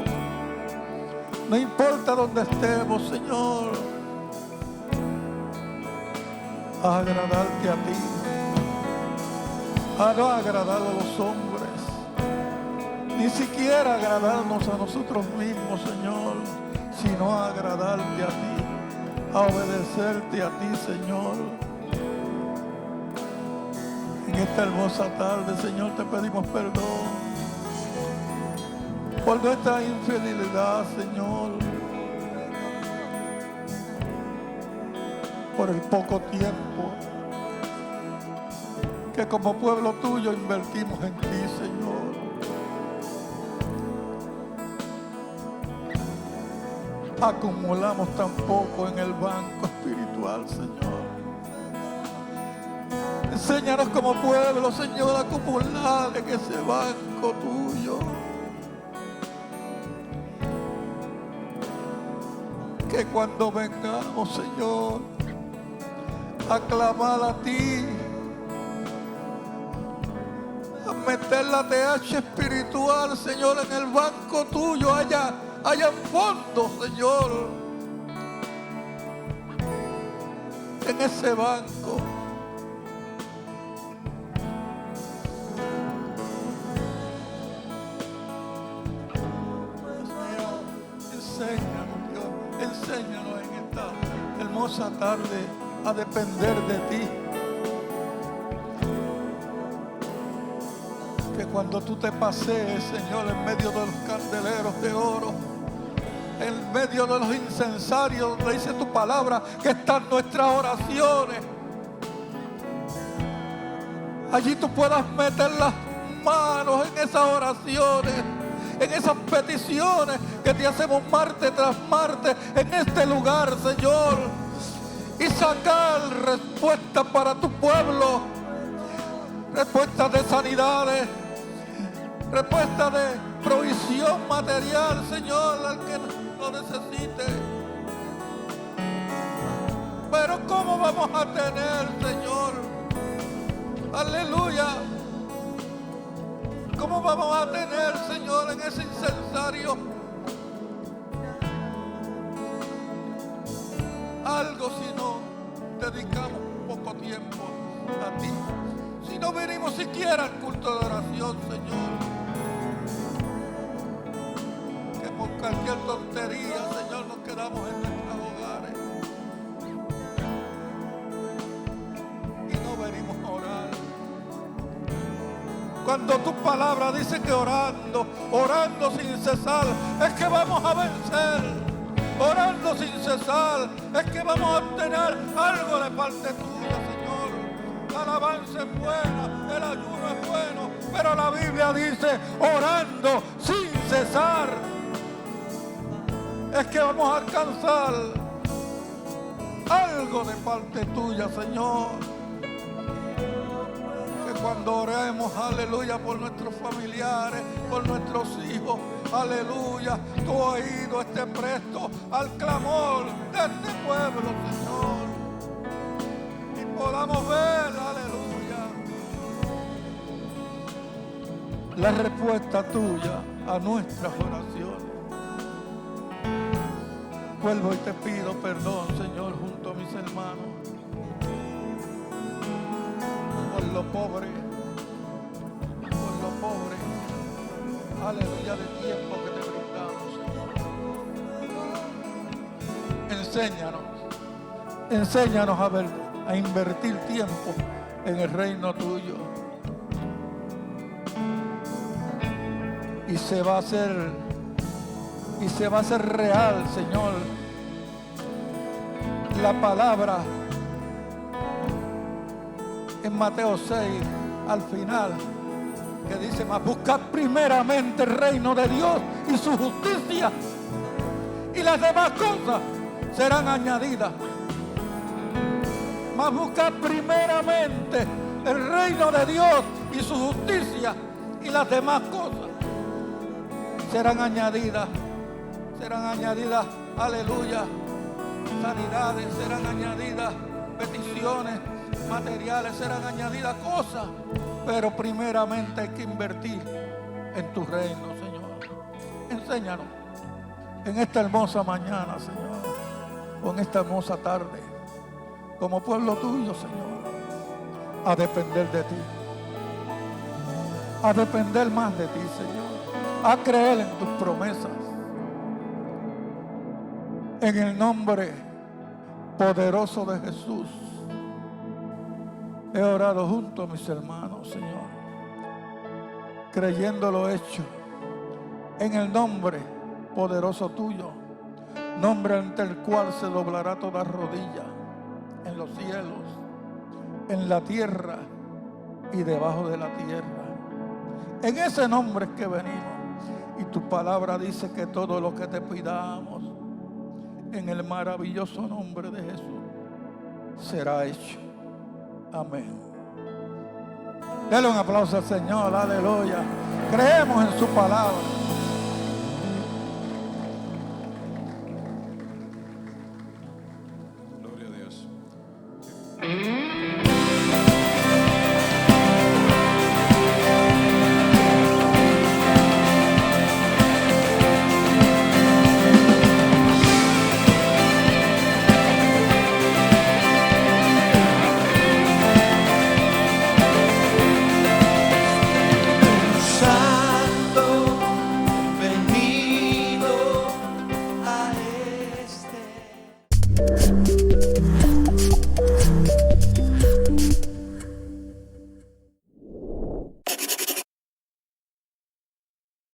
No importa dónde estemos, Señor, a agradarte a ti, a no agradar a los hombres, ni siquiera agradarnos a nosotros mismos, Señor, sino a agradarte a ti, a obedecerte a ti, Señor. En En esta hermosa tarde, Señor, te pedimos perdón por nuestra infidelidad, Señor, por el poco tiempo que como pueblo tuyo invertimos en ti, Señor. Acumulamos tan poco en el banco espiritual, Señor. Enséñanos como pueblo, Señor, a acumular en ese banco tuyo. Que cuando vengamos, Señor, a clamar a ti, a meter la TH espiritual, Señor, en el banco tuyo, haya fondos, Señor, en ese banco. Enséñanos, Dios, enséñanos en esta hermosa tarde a depender de ti. Que cuando tú te pasees, Señor, en medio de los candeleros de oro, en medio de los incensarios, donde dice tu palabra que están nuestras oraciones, allí tú puedas meter las manos en esas oraciones, en esas peticiones que te hacemos martes tras martes en este lugar, Señor, y sacar respuestas para tu pueblo, respuestas de sanidades, respuestas de provisión material, Señor, al que lo necesite. Pero ¿cómo vamos a tener, Señor? Aleluya. ¿Cómo vamos a tener, Señor, en ese incensario algo si no dedicamos poco tiempo a ti? Si no venimos siquiera al culto de oración, Señor, que por cualquier tontería, Señor, nos quedamos en nuestros hogares y no venimos a orar. Cuando tu palabra dice que orando sin cesar, es que vamos a vencer. Orando sin cesar, es que vamos a obtener algo de parte tuya, Señor. La alabanza es buena, el ayuno es bueno, pero la Biblia dice, orando sin cesar, es que vamos a alcanzar algo de parte tuya, Señor. Cuando oremos, aleluya, por nuestros familiares, por nuestros hijos, aleluya, tu oído esté presto al clamor de este pueblo, Señor, y podamos ver, aleluya, la respuesta tuya a nuestras oraciones. Vuelvo y te pido perdón, Señor, junto a mis hermanos, por lo pobre, aleluya, de tiempo que te brindamos, Señor. Enséñanos a invertir tiempo en el reino tuyo. Y se va a hacer real, Señor, la palabra en Mateo 6, al final, que dice, mas buscad primeramente el reino de Dios y su justicia, y las demás cosas serán añadidas. Mas buscad primeramente el reino de Dios y su justicia, y las demás cosas serán añadidas. Serán añadidas, aleluya, sanidades, serán añadidas peticiones materiales, serán añadidas cosas, pero primeramente hay que invertir en tu reino, Señor. Enséñanos en esta hermosa mañana, Señor, o en esta hermosa tarde, como pueblo tuyo, Señor, a depender de ti, a depender más de ti, Señor, a creer en tus promesas, en el nombre poderoso de Jesús. He orado junto a mis hermanos, Señor, creyendo lo hecho en el nombre poderoso tuyo, nombre ante el cual se doblará toda rodilla en los cielos, en la tierra y debajo de la tierra. En ese nombre es que venimos. Y tu palabra dice que todo lo que te pidamos en el maravilloso nombre de Jesús será hecho. Amén. Dale un aplauso al Señor, aleluya. Creemos en su palabra.